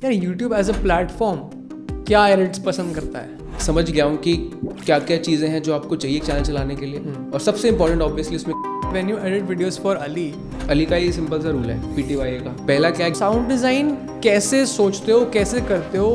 यार YouTube as a platform क्या edits पसंद करता है? समझ गया हूँ कि क्या क्या चीज़ें हैं जो आपको चाहिए चैनल चलाने के लिए। और सबसे इंपॉर्टेंट ऑब्वियसली उसमें when you edit videos for Ali का ही सिंपल सा रूल है, PTYA का। पहला क्या है, साउंड डिज़ाइन कैसे सोचते हो, कैसे करते हो?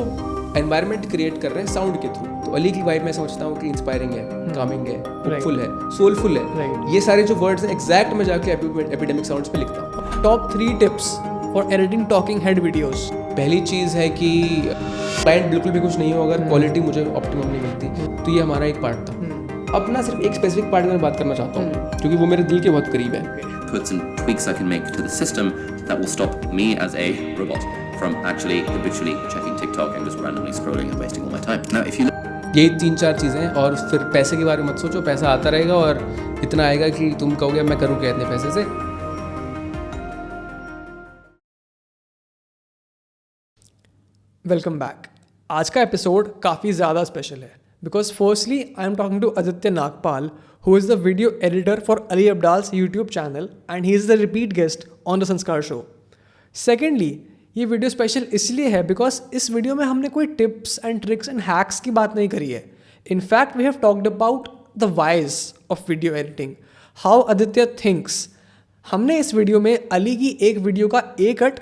एनवायरनमेंट क्रिएट कर रहे हैं साउंड के थ्रू। तो अली की वाइब मैं समझता हूँ कि इंस्पायरिंग है, कामिंग है, होपफुल है, सोलफुल है। Right. ये सारे जो वर्ड्स हैं एग्जैक्ट मैं जाके एपिडेमिक साउंड्स पे लिखता हूँ। Top 3 tips for editing talking head videos. पहली चीज़ है कि क्लाइंट बिल्कुल भी कुछ नहीं हो अगर क्वालिटी मुझे ऑप्टिमम नहीं मिलती, तो ये हमारा एक पार्ट था। अब ना सिर्फ एक स्पेसिफिक पार्ट में बात करना चाहता हूँ क्योंकि वो मेरे दिल के बहुत करीब है। Put some tweaks I can make to the system that will stop me as a robot from actually habitually checking TikTok and just randomly scrolling and wasting all my time. Now, if you ये 3-4 चीज़ें हैं। और फिर पैसे के बारे में मत सोचो, पैसा आता रहेगा और इतना आएगा कि तुम कहोगे मैं करूँ क्या इतने पैसे से। Welcome back. आज का एपिसोड काफ़ी ज़्यादा स्पेशल है because firstly I am talking to Aditya Nagpal who is the video editor for Ali Abdal's YouTube channel and he is the repeat guest on the Sanskar show. Secondly, ये video special इसलिए है because इस video में हमने कोई tips and tricks and hacks की बात नहीं करी है. In fact we have talked about the whys of video editing, how Aditya thinks. हमने इस वीडियो में अली की एक वीडियो का a cut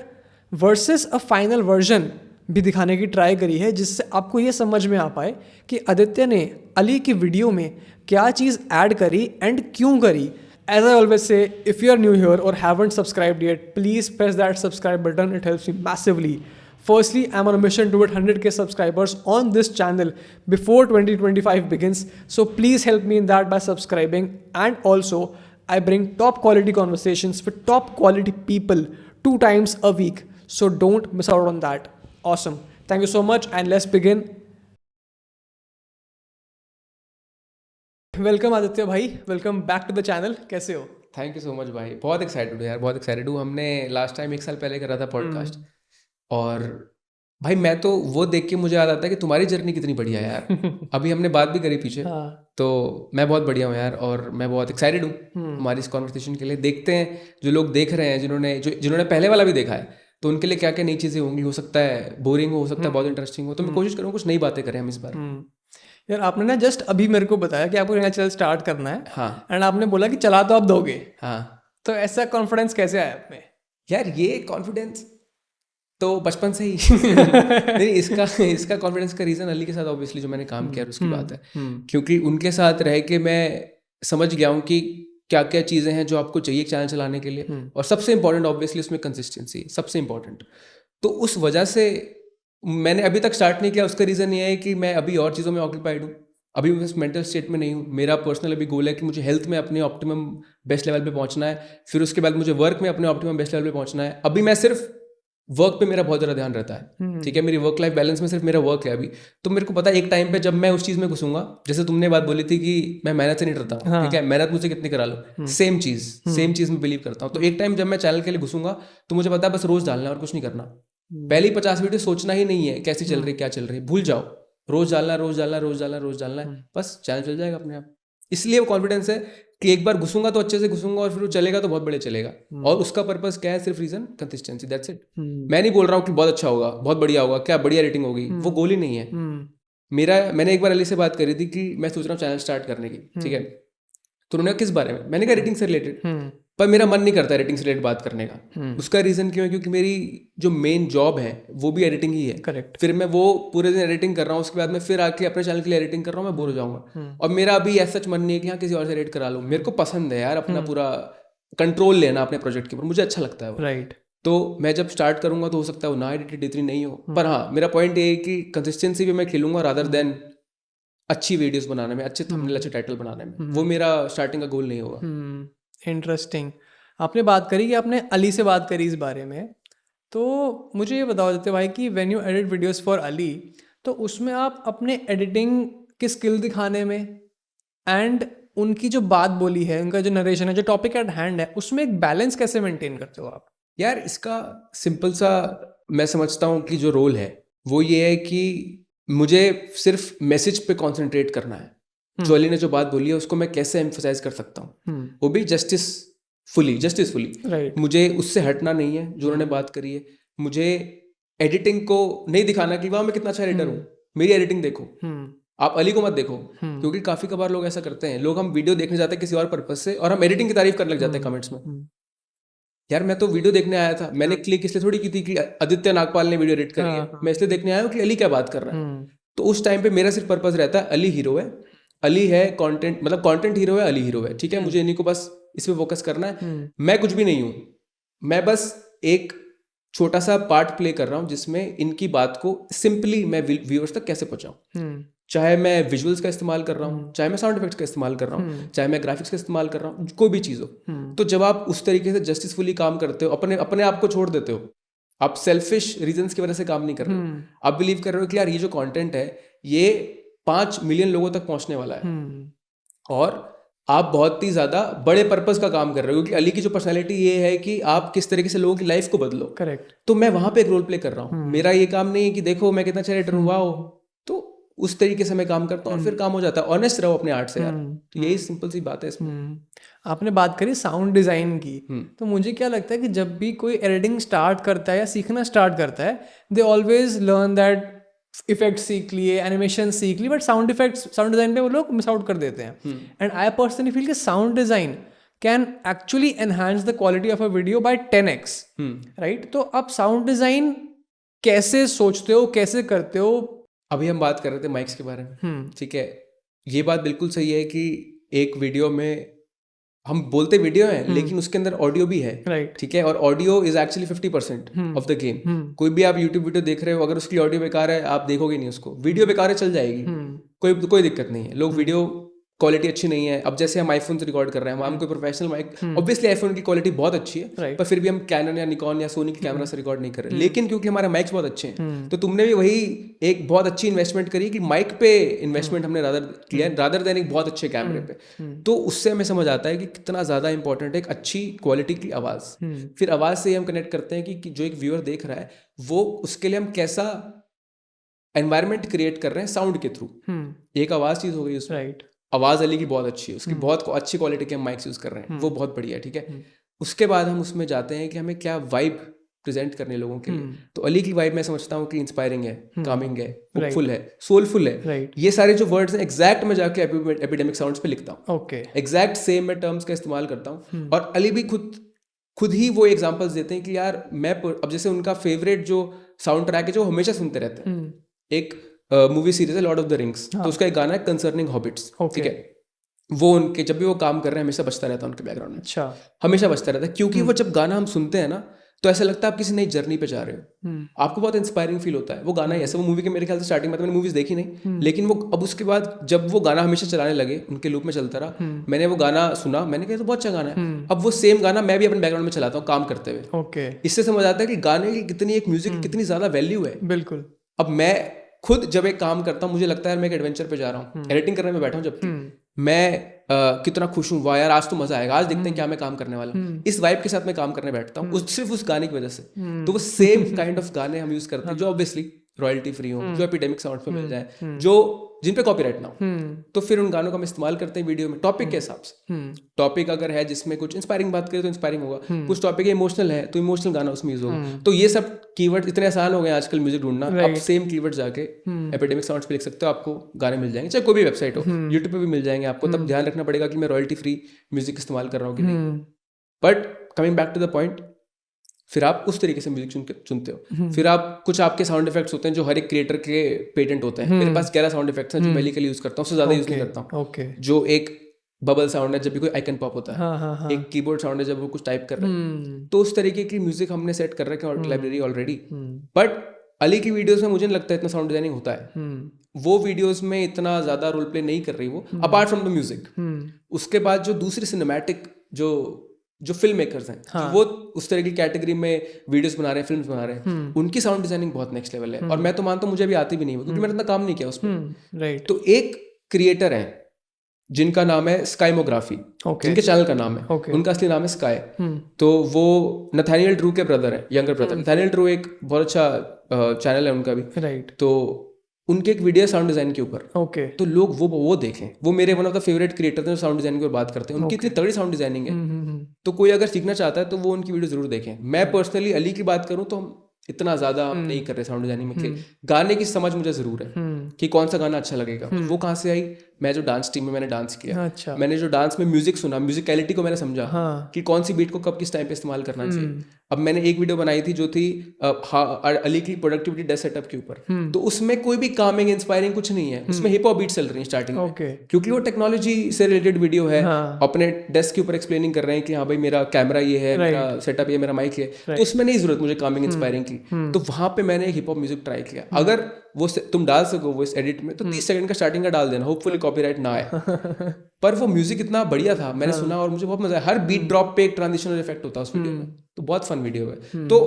versus a final version भी दिखाने की ट्राई करी है जिससे आपको ये समझ में आ पाए कि आदित्य ने अली की वीडियो में क्या चीज़ ऐड करी एंड क्यों करी. As I always say, if you are new here or haven't subscribed yet, please press that subscribe button. It helps me massively. Firstly, I'm on a mission to hit 100k subscribers on this channel before 2025 begins. So please help me in that by subscribing. And also, I bring top quality conversations with top quality people 2 times a week. So don't miss out on that. Awesome. Thank you so much and let's begin. Welcome Aditya भाई, welcome back to the channel. कैसे हो? Thank you so much भाई, बहुत excited हूँ यार, बहुत excited हूँ. हमने लास्ट टाइम 1 साल पहले करा था पॉडकास्ट और भाई मैं तो वो देख के मुझे याद आता है कि तुम्हारी जर्नी कितनी बढ़िया है यार. अभी हमने बात भी करी पीछे. तो मैं बहुत बढ़िया हूँ यार और मैं बहुत एक्साइटेड हूँ हमारी इस कॉन्वर्सेशन के लिए. देखते हैं जो लोग देख रहे हैं, जिन्होंने पहले वाला भी देखा है, तो उनके लिए क्या क्या नई चीज़ें होंगी. हो सकता है बोरिंग हो सकता है बहुत इंटरेस्टिंग हो. तो मैं कोशिश करूँगा कुछ नई बातें करें हम इस बार. यार आपने ना जस्ट अभी मेरे को बताया कि आपको नया चैनल स्टार्ट करना है. हाँ. एंड आपने बोला कि चला तो आप दोगे. हाँ. तो ऐसा कॉन्फिडेंस कैसे आया आप में? यार ये कॉन्फिडेंस तो बचपन से ही नहीं, इसका कॉन्फिडेंस का रीज़न अली के साथ ऑब्वियसली जो मैंने काम किया उसकी बात है. क्योंकि उनके साथ रह के मैं समझ गया हूँ कि क्या क्या चीज़ें हैं जो आपको चाहिए चैनल चलाने के लिए. और सबसे इंपॉर्टेंट ऑब्वियसली उसमें कंसिस्टेंसी सबसे इंपॉर्टेंट. तो उस वजह से मैंने अभी तक स्टार्ट नहीं किया. उसका रीज़न ये है कि मैं अभी और चीज़ों में ऑक्यूपाइड हूँ. अभी मैं मेंटल स्टेट में नहीं हूँ. मेरा पर्सनल अभी गोल है कि मुझे हेल्थ में अपने ऑप्टिमम बेस्ट लेवल पे पहुँचना है. फिर उसके बाद मुझे वर्क में अपने ऑप्टिमम बेस्ट लेवल पे पहुँचना है. अभी मैं सिर्फ वर्क पे मेरा बहुत ज़्यादा ध्यान रहता है. ठीक है, मेरी वर्क लाइफ बैलेंस में सिर्फ मेरा वर्क है अभी. तो मेरे को पता है एक टाइम पे जब मैं उस चीज़ में घुसूंगा, जैसे तुमने बात बोली थी कि मैं मेहनत से नहीं डरता हूँ. ठीक है, मेहनत मुझसे कितनी करा लो, सेम चीज़ में बिलीव करता हूँ. तो एक टाइम जब मैं चैनल के लिए घुसूंगा तो मुझे पता है बस रोज़ डालना है और कुछ नहीं करना. पहली 50 वीडियो सोचना ही नहीं है कैसी चल रही क्या चल रही, भूल जाओ. रोज डालना है, बस चैनल चल जाएगा अपने आप. इसलिए वो कॉन्फिडेंस है कि एक बार घुसूंगा तो अच्छे से घुसूंगा और फिर वो चलेगा तो बहुत बढ़िया चलेगा. और उसका पर्पस क्या है? सिर्फ रीजन कंसिस्टेंसी, दैट्स इट. मैं नहीं बोल रहा हूँ कि बहुत अच्छा होगा, बहुत बढ़िया होगा, क्या बढ़िया रेटिंग होगी, वो गोल ही नहीं है मेरा. मैंने एक बार अली से बात करी थी कि मैं सोच रहा हूँ चैनल स्टार्ट करने की. ठीक है, तो उन्होंने किस बारे में, मैंने कहा रेटिंग से रिलेटेड. पर मेरा मन नहीं करता रेटिंग से रिलेटेड बात करने का. उसका रीज़न क्यों है? क्योंकि मेरी जो मेन जॉब है वो भी एडिटिंग ही है. करेक्ट. फिर मैं वो पूरे दिन एडिटिंग कर रहा हूँ, उसके बाद मैं फिर आके अपने चैनल के लिए एडिटिंग कर रहा हूँ, मैं बोर हो जाऊंगा. और मेरा अभी ऐसा मन नहीं है कि हाँ किसी और से एडिट करा लूँ. मेरे को पसंद है यार अपना पूरा कंट्रोल लेना अपने प्रोजेक्ट के ऊपर, मुझे अच्छा लगता है वो. राइट. तो मैं जब स्टार्ट करूंगा तो हो सकता है वो ना एडिटेड इतनी नहीं हो. पर हाँ, मेरा पॉइंट ये है कि कंसिस्टेंसी भी मैं खेलूंगा रादर देन अच्छी वीडियोस बनाने में, अच्छे थंबनेल, अच्छे टाइटल बनाने में. वो मेरा स्टार्टिंग का गोल नहीं होगा. इंटरेस्टिंग. आपने बात करी कि आपने अली से बात करी इस बारे में, तो मुझे ये बताओ देते भाई कि when you edit videos for Ali, तो उसमें आप अपने एडिटिंग की स्किल दिखाने में एंड उनकी जो बात बोली है, उनका जो नरेशन है, जो टॉपिक एट हैंड है, उसमें एक बैलेंस कैसे मेंटेन करते हो आप? यार इसका सिंपल सा मैं समझता हूँ कि जो रोल है वो ये है कि मुझे सिर्फ मैसेज पे कॉन्सेंट्रेट करना है. जो अली ने जो बात बोली है उसको मैं कैसे एम्फसाइज कर सकता हूँ, वो भी जस्टिसफुली. Right. मुझे उससे हटना नहीं है जो उन्होंने बात करी है. मुझे एडिटिंग को नहीं दिखाना कि वाह मैं कितना अच्छा एडिटर हूँ, मेरी एडिटिंग देखो, आप अली को मत देखो। क्योंकि काफी कबार लोग ऐसा करते हैं, लोग हम वीडियो देखने जाते हैं किसी और पर्पज से और हम एडिटिंग की तारीफ करने लग जाते हैं कमेंट्स में। यार मैं तो वीडियो देखने आया था, मैंने क्लिक इसलिए थोड़ी की थी कि आदित्य नागपाल ने वीडियो एडिट करी है, मैं इसलिए देखने आया हूँ कि अली क्या बात कर रहा है। तो उस टाइम पे मेरा सिर्फ पर्पज रहता है अली हीरो है, अली है कंटेंट, मतलब कंटेंट हीरो है, अली हीरो है, ठीक है, मुझे इन्हीं को बस इस पे फोकस करना है। मैं कुछ भी नहीं हूँ, मैं बस एक छोटा सा पार्ट प्ले कर रहा हूँ जिसमें इनकी बात को सिंपली मैं व्यूअर्स तक कैसे पहुंचाऊं। चाहे मैं विजुअल्स का इस्तेमाल कर रहा हूँ, चाहे मैं साउंड इफेक्ट्स का इस्तेमाल कर रहा हूँ, चाहे मैं ग्राफिक्स का इस्तेमाल कर रहा हूँ, कोई भी चीज़ हो। तो जब आप उस तरीके से जस्टिसफुली काम करते हो, अपने आप को छोड़ देते हो, आप सेल्फिश रीजंस की वजह से काम नहीं कर रहे हो, आप बिलीव कर रहे हो कि यार ये जो कंटेंट है ये 5 मिलियन लोगों तक पहुंचने वाला है, और आप बहुत ही ज्यादा बड़े पर्पस का काम कर रहे हो। क्योंकि अली की जो पर्सनालिटी ये है कि आप किस तरीके से लोगों की लाइफ को बदलो। करेक्ट। तो मैं वहां पे एक रोल प्ले कर रहा हूँ, मेरा ये काम नहीं है कि देखो मैं कितना अच्छा राइटर हूँ, वाओ। तो उस तरीके से मैं काम करता हूँ और फिर काम हो जाता है। ऑनेस्ट रहो अपने आर्ट से यार, तो यही सिंपल सी बात है इसमें। आपने बात करी साउंड डिज़ाइन की, तो मुझे क्या लगता है कि जब भी कोई एडिटिंग स्टार्ट करता है या सीखना स्टार्ट करता है, they always learn that effect सीख लिए, एनिमेशन सीख ली, but sound effects, sound design पे वो लोग मिस आउट कर देते हैं। एंड आई पर्सनली फील कि sound design can actually enhance the quality of a video by 10x, right? तो आप साउंड डिज़ाइन कैसे सोचते हो, कैसे करते हो? अभी हम बात कर रहे थे माइक्स के बारे में, ठीक है, ये बात बिल्कुल सही है कि एक वीडियो में हम बोलते वीडियो है लेकिन उसके अंदर ऑडियो भी है, राइट? ठीक है, और audio is actually 50% of the game. कोई भी आप यूट्यूब वीडियो देख रहे हो, अगर उसकी ऑडियो बेकार है आप देखोगे नहीं उसको, वीडियो बेकार है चल जाएगी, कोई दिक्कत नहीं है। लोग वीडियो क्वालिटी अच्छी नहीं है, अब जैसे हम आईफोन से रिकॉर्ड कर रहे हैं, हम कोई प्रोफेशनल माइक, ऑब्वियसली आईफोन की क्वालिटी बहुत अच्छी है, पर फिर भी हम कैनन या निकॉन या सोनी के कैमरा से रिकॉर्ड नहीं कर रहे, लेकिन क्योंकि हमारे माइक्स बहुत अच्छे हैं, तो तुमने भी वही एक बहुत अच्छी इन्वेस्टमेंट करी कि माइक पे इन्वेस्टमेंट हमने रादर देन एक बहुत अच्छे कैमरे पे। तो उससे हमें समझ आता है कि कितना ज्यादा इंपॉर्टेंट है एक अच्छी क्वालिटी की आवाज। फिर आवाज से हम कनेक्ट करते हैं कि जो एक व्यूअर देख रहा है वो, उसके लिए हम कैसा एनवायरमेंट क्रिएट कर रहे हैं साउंड के थ्रू। एक आवाज चीज हो गई उसमें, राइट? आवाज़ अली की बहुत अच्छी है, उसकी बहुत अच्छी क्वालिटी के हम माइक्स यूज़ कर रहे हैं, वो बहुत बढ़िया है, ठीक है। उसके बाद हम उसमें जाते हैं कि हमें क्या वाइब प्रेजेंट करने लोगों के लिए। तो अली की वाइब मैं समझता हूँ कि इंस्पायरिंग है, कामिंग है, होपफुल है, सोलफुल है, ये सारे जो वर्ड्स हैं एग्जैक्ट मैं जाके एपिडेमिक साउंड्स पे लिखता हूँ, ओके, एग्जैक्ट सेम मैं टर्म्स का इस्तेमाल करता हूँ। और अली भी खुद ही वो एग्जाम्पल्स देते हैं कि यार मैं, अब जैसे उनका फेवरेट जो साउंड ट्रैक है जो हमेशा सुनते रहते हैं, एक मूवी सीरीज है लॉर्ड ऑफ द रिंग्स, तो उसका एक गाना है कंसर्निंग हॉबिट्स, ठीक है, वो उनके जब भी वो काम कर रहे हैं हमेशा बजता रहता है उनके बैकग्राउंड में, अच्छा, हमेशा बजता रहता है, क्योंकि वो जब गाना हम सुनते हैं ना तो ऐसा लगता है आप किसी नई जर्नी पे जा रहे हो, आपको बहुत इंस्पायरिंग फील होता है। वो गाना ही ऐसा, वो मूवी के मेरे ख्याल से स्टार्टिंग में, मैंने मूवीज देखी नहीं, लेकिन वो अब उसके बाद जब वो गाना हमेशा चलाने लगे, उनके लूप में चलता रहा, मैंने वो गाना सुना, मैंने कहा तो बहुत अच्छा गाना है, अब वो सेम गाना मैं भी अपने बैकग्राउंड में चलाता हूँ काम करते हुए, ओके। इससे समझ आता है कि गाने की कितनी, एक म्यूजिक की कितनी ज्यादा वैल्यू है। बिल्कुल। अब मैं खुद जब एक काम करता हूँ मुझे लगता है मैं एक एडवेंचर पे जा रहा हूँ, एडिटिंग करने में बैठा हूँ, जबकि मैं कितना खुश हूँ, वाह यार आज तो मजा आएगा, आज देखते हैं क्या मैं काम करने वाला हूँ, इस वाइब के साथ मैं काम करने बैठता हूँ, सिर्फ उस गाने की वजह से। तो वो सेम काइंड ऑफ गाने हम यूज करते हैं जो ऑब्वियसली रॉयल्टी फ्री हो, जो एपिडेमिक साउंड पे मिल जाए, जो जिन पे कॉपीराइट ना हो, तो फिर उन गानों का हम इस्तेमाल करते हैं वीडियो में टॉपिक के हिसाब से। टॉपिक अगर है जिसमें कुछ इंस्पायरिंग बात करें तो इंस्पायरिंग होगा, कुछ टॉपिक इमोशनल है तो इमोशनल गाना उसमें यूज होगा। तो ये सब कीवर्ड इतने आसान हो गए आजकल म्यूजिक ढूंढना, आप सेम कीवर्ड जाके एपिडेमिक साउंड्स पे लिख सकते हो, आपको गाने मिल जाएंगे, चाहे कोई भी वेबसाइट हो, यूट्यूब पे भी मिल जाएंगे आपको। तब ध्यान रखना पड़ेगा कि मैं रॉयल्टी फ्री म्यूजिक इस्तेमाल कर रहा हूँ कि नहीं। But coming back to the point, फिर आप उस तरीके से म्यूजिक चुनते हो, फिर आप कुछ आपके साउंड इफेक्ट्स होते हैं जो हर एक क्रिएटर के पेटेंट होते हैं। मेरे पास 11 साउंड इफेक्ट्स हैं जो मैं के लिए यूज करता हूँ, उससे ज्यादा यूज नहीं करता हूँ। जो एक बबल साउंड है जब भी कोई आइकन पॉप होता है, एक कीबोर्ड साउंड है जब वो कुछ टाइप कर रहे हैं, तो उस तरीके की म्यूजिक हमने सेट कर रखा है लाइब्रेरी ऑलरेडी। बट अली की वीडियोस में मुझे नहीं लगता इतना साउंड डिजाइनिंग होता है, वो वीडियोस में इतना ज्यादा रोल प्ले नहीं कर रही वो, अपार्ट फ्रॉम द म्यूजिक। उसके बाद जो दूसरी सिनेमैटिक जो फिल्म मेकर्स हैं, हाँ, वो उस तरह की कैटेगरी में वीडियोस बना रहे हैं, फिल्म्स बना रहे हैं, उनकी साउंड डिजाइनिंग बहुत नेक्स्ट लेवल है। और मैं तो मानता हूँ मुझे भी आती भी नहीं है क्योंकि मैंने इतना काम नहीं किया उस पर, राइट। तो एक क्रिएटर है जिनका नाम है स्काईमोग्राफी, जिनके चैनल का नाम है, उनका असली नाम है स्काई। तो वो नथानियल ड्रू के ब्रदर है, यंगर ब्रदर। नथानियल ड्रू एक बहुत अच्छा चैनल है उनका भी, राइट। तो उनके एक वीडियो साउंड डिजाइन के ऊपर, ओके, तो लोग वो देखें, वो मेरे one of the favourite creator हैं जो साउंड डिजाइनिंग की बात करते हैं, उनकी इतनी तगड़ी साउंड डिजाइनिंग है। तो कोई अगर सीखना चाहता है तो वो उनकी वीडियो जरूर देखें। मैं पर्सनली अली की बात करूं तो इतना ज़्यादा हम नहीं कर रहे साउंड डिजाइनिंग में कि गाने की समझ मुझे ज़रूर है कि कौन सा गाना अच्छा लगेगा। वो कहाँ से आई? मैं जो डांस टीम में मैंने डांस किया, अच्छा। मैंने जो डांस में म्यूजिक सुना, म्यूजिकलिटी को मैंने समझा हाँ। कि कौन सी बीट को कब किस टाइम पे इस्तेमाल करना चाहिए। अब मैंने एक वीडियो बनाई थी जो थी अली की प्रोडक्टिविटी डेस्क सेटअप के ऊपर, तो उसमें कोई भी कामिंग इंस्पायरिंग कुछ नहीं है, उसमें हिप हॉप बीट चल रही है स्टार्टिंग में, क्योंकि वो टेक्नोलॉजी से रिलेटेड वीडियो है। अपने डेस्क के ऊपर एक्सप्लेनिंग कर रहे हैं कि हाँ भाई मेरा कैमरा ये है, मेरा सेटअप ये, मेरा माइक है, तो उसमें नहीं जरूरत मुझे कामिंग इंस्पायरिंग की। तो वहां पे मैंने हिप हॉप म्यूजिक ट्राई किया। अगर वो तुम डाल सको वो इस एडिट में तो 30 सेकंड का स्टार्टिंग का डाल देना, होपफुली कॉपीराइट ना आए। पर वो म्यूजिक इतना बढ़िया था, मैंने सुना और मुझे बहुत मजा आया। हर बीट ड्रॉप पे एक ट्रांजिशनल इफेक्ट होता है उस वीडियो में, तो बहुत फन वीडियो है। तो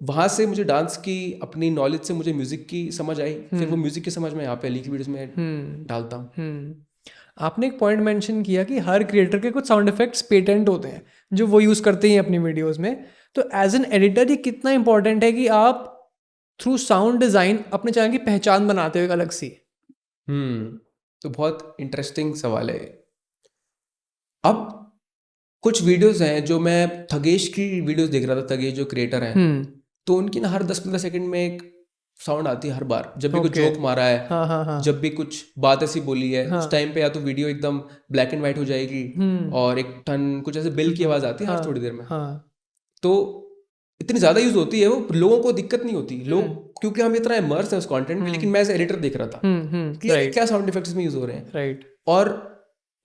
वहां से मुझे डांस की अपनी नॉलेज से मुझे म्यूजिक की समझ आई, फिर वो म्यूजिक की समझ मैं यहाँ पे अली की वीडियोस में डालता हूँ। आपने एक पॉइंट मेंशन किया कि हर क्रिएटर के कुछ साउंड इफेक्ट्स पेटेंट होते हैं जो वो यूज़ करते हैं अपनी वीडियोस में। तो एज एन एडिटर ये कितना इंपॉर्टेंट है कि आप थ्रू साउंड डिज़ाइन अपने चैनल की पहचान बनाते हो एक अलग सी? तो बहुत इंटरेस्टिंग सवाल है। अब कुछ वीडियोस हैं जो मैं थगेश की वीडियोस देख रहा था, थगेश जो क्रिएटर हैं, तो उनकी ना हर 10-15 सेकंड में एक साउंड आती है हर बार, जब भी कुछ जोक मारा है, जब भी कुछ बात ऐसी बोली है, उस टाइम पे या तो वीडियो एकदम ब्लैक एंड व्हाइट हो जाएगी और एक टन कुछ ऐसे बेल की आवाज आती है हर थोड़ी देर में। तो इतनी ज्यादा यूज होती है, वो लोगों को दिक्कत नहीं होती, लोग क्योंकि हम इतना इमर्स है उस कंटेंट में। लेकिन मैं एज एडिटर देख रहा था कि क्या साउंड इफेक्ट्स में यूज हो रहे हैं, राइट। और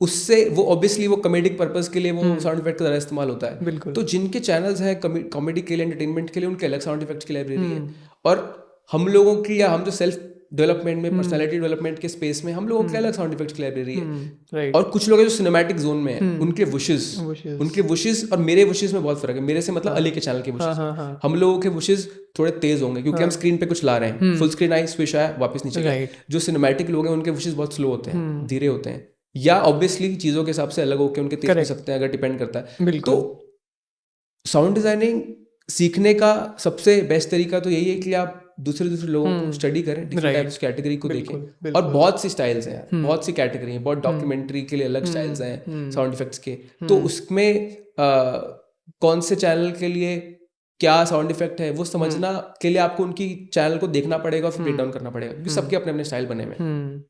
उससे वो ऑब्वियसली वो कॉमेडिक पर्पस के लिए वो साउंड इफेक्ट का ज़्यादा इस्तेमाल होता है। बिल्कुल। तो जिनके चैनल्स हैं कॉमेडी के लिए, एंटरटेनमेंट के लिए, उनके अलग साउंड इफेक्ट्स की लाइब्रेरी है। और हम लोगों की, या हम जो सेल्फ डेवलपमेंट में, पर्सनालिटी डेवलपमेंट के स्पेस में, हम लोगों के अलग साउंड इफेक्ट्स की लाइब्रेरी है। और कुछ लोग हैं जो सिनेमैटिक जोन में है, उनके विशेस और मेरे विशेस में बहुत फर्क है। मेरे से मतलब अली के चैनल के विशेस, हम लोगों के विशेस थोड़े तेज होंगे क्योंकि हम स्क्रीन पे कुछ ला रहे हैं, फुल स्क्रीन आई, स्विच आया, वापस नीचे गए। जो सिनेमैटिक लोग हैं उनके विशेस बहुत स्लो होते हैं, धीरे होते हैं, या ऑब्वियसली चीजों के हिसाब से अलग होकर उनके तेज हो सकते हैं, अगर डिपेंड करता है। तो साउंड डिजाइनिंग सीखने का सबसे बेस्ट तरीका तो यही है कि आप दूसरे लोगों को स्टडी करें, डिफरेंट टाइप्स कैटेगरी को देखें। और बहुत सी स्टाइल्स हैं, बहुत सी कैटेगरी हैं, बहुत डॉक्यूमेंट्री के लिए अलग स्टाइल्स हैं साउंड इफेक्ट्स के। तो उसमें कौन से चैनल के लिए क्या साउंड इफेक्ट है वो समझना के लिए आपको उनकी चैनल को देखना पड़ेगा, फिर ब्रेक डाउन करना पड़ेगा, क्योंकि सबके अपने अपने स्टाइल बने हुए हैं।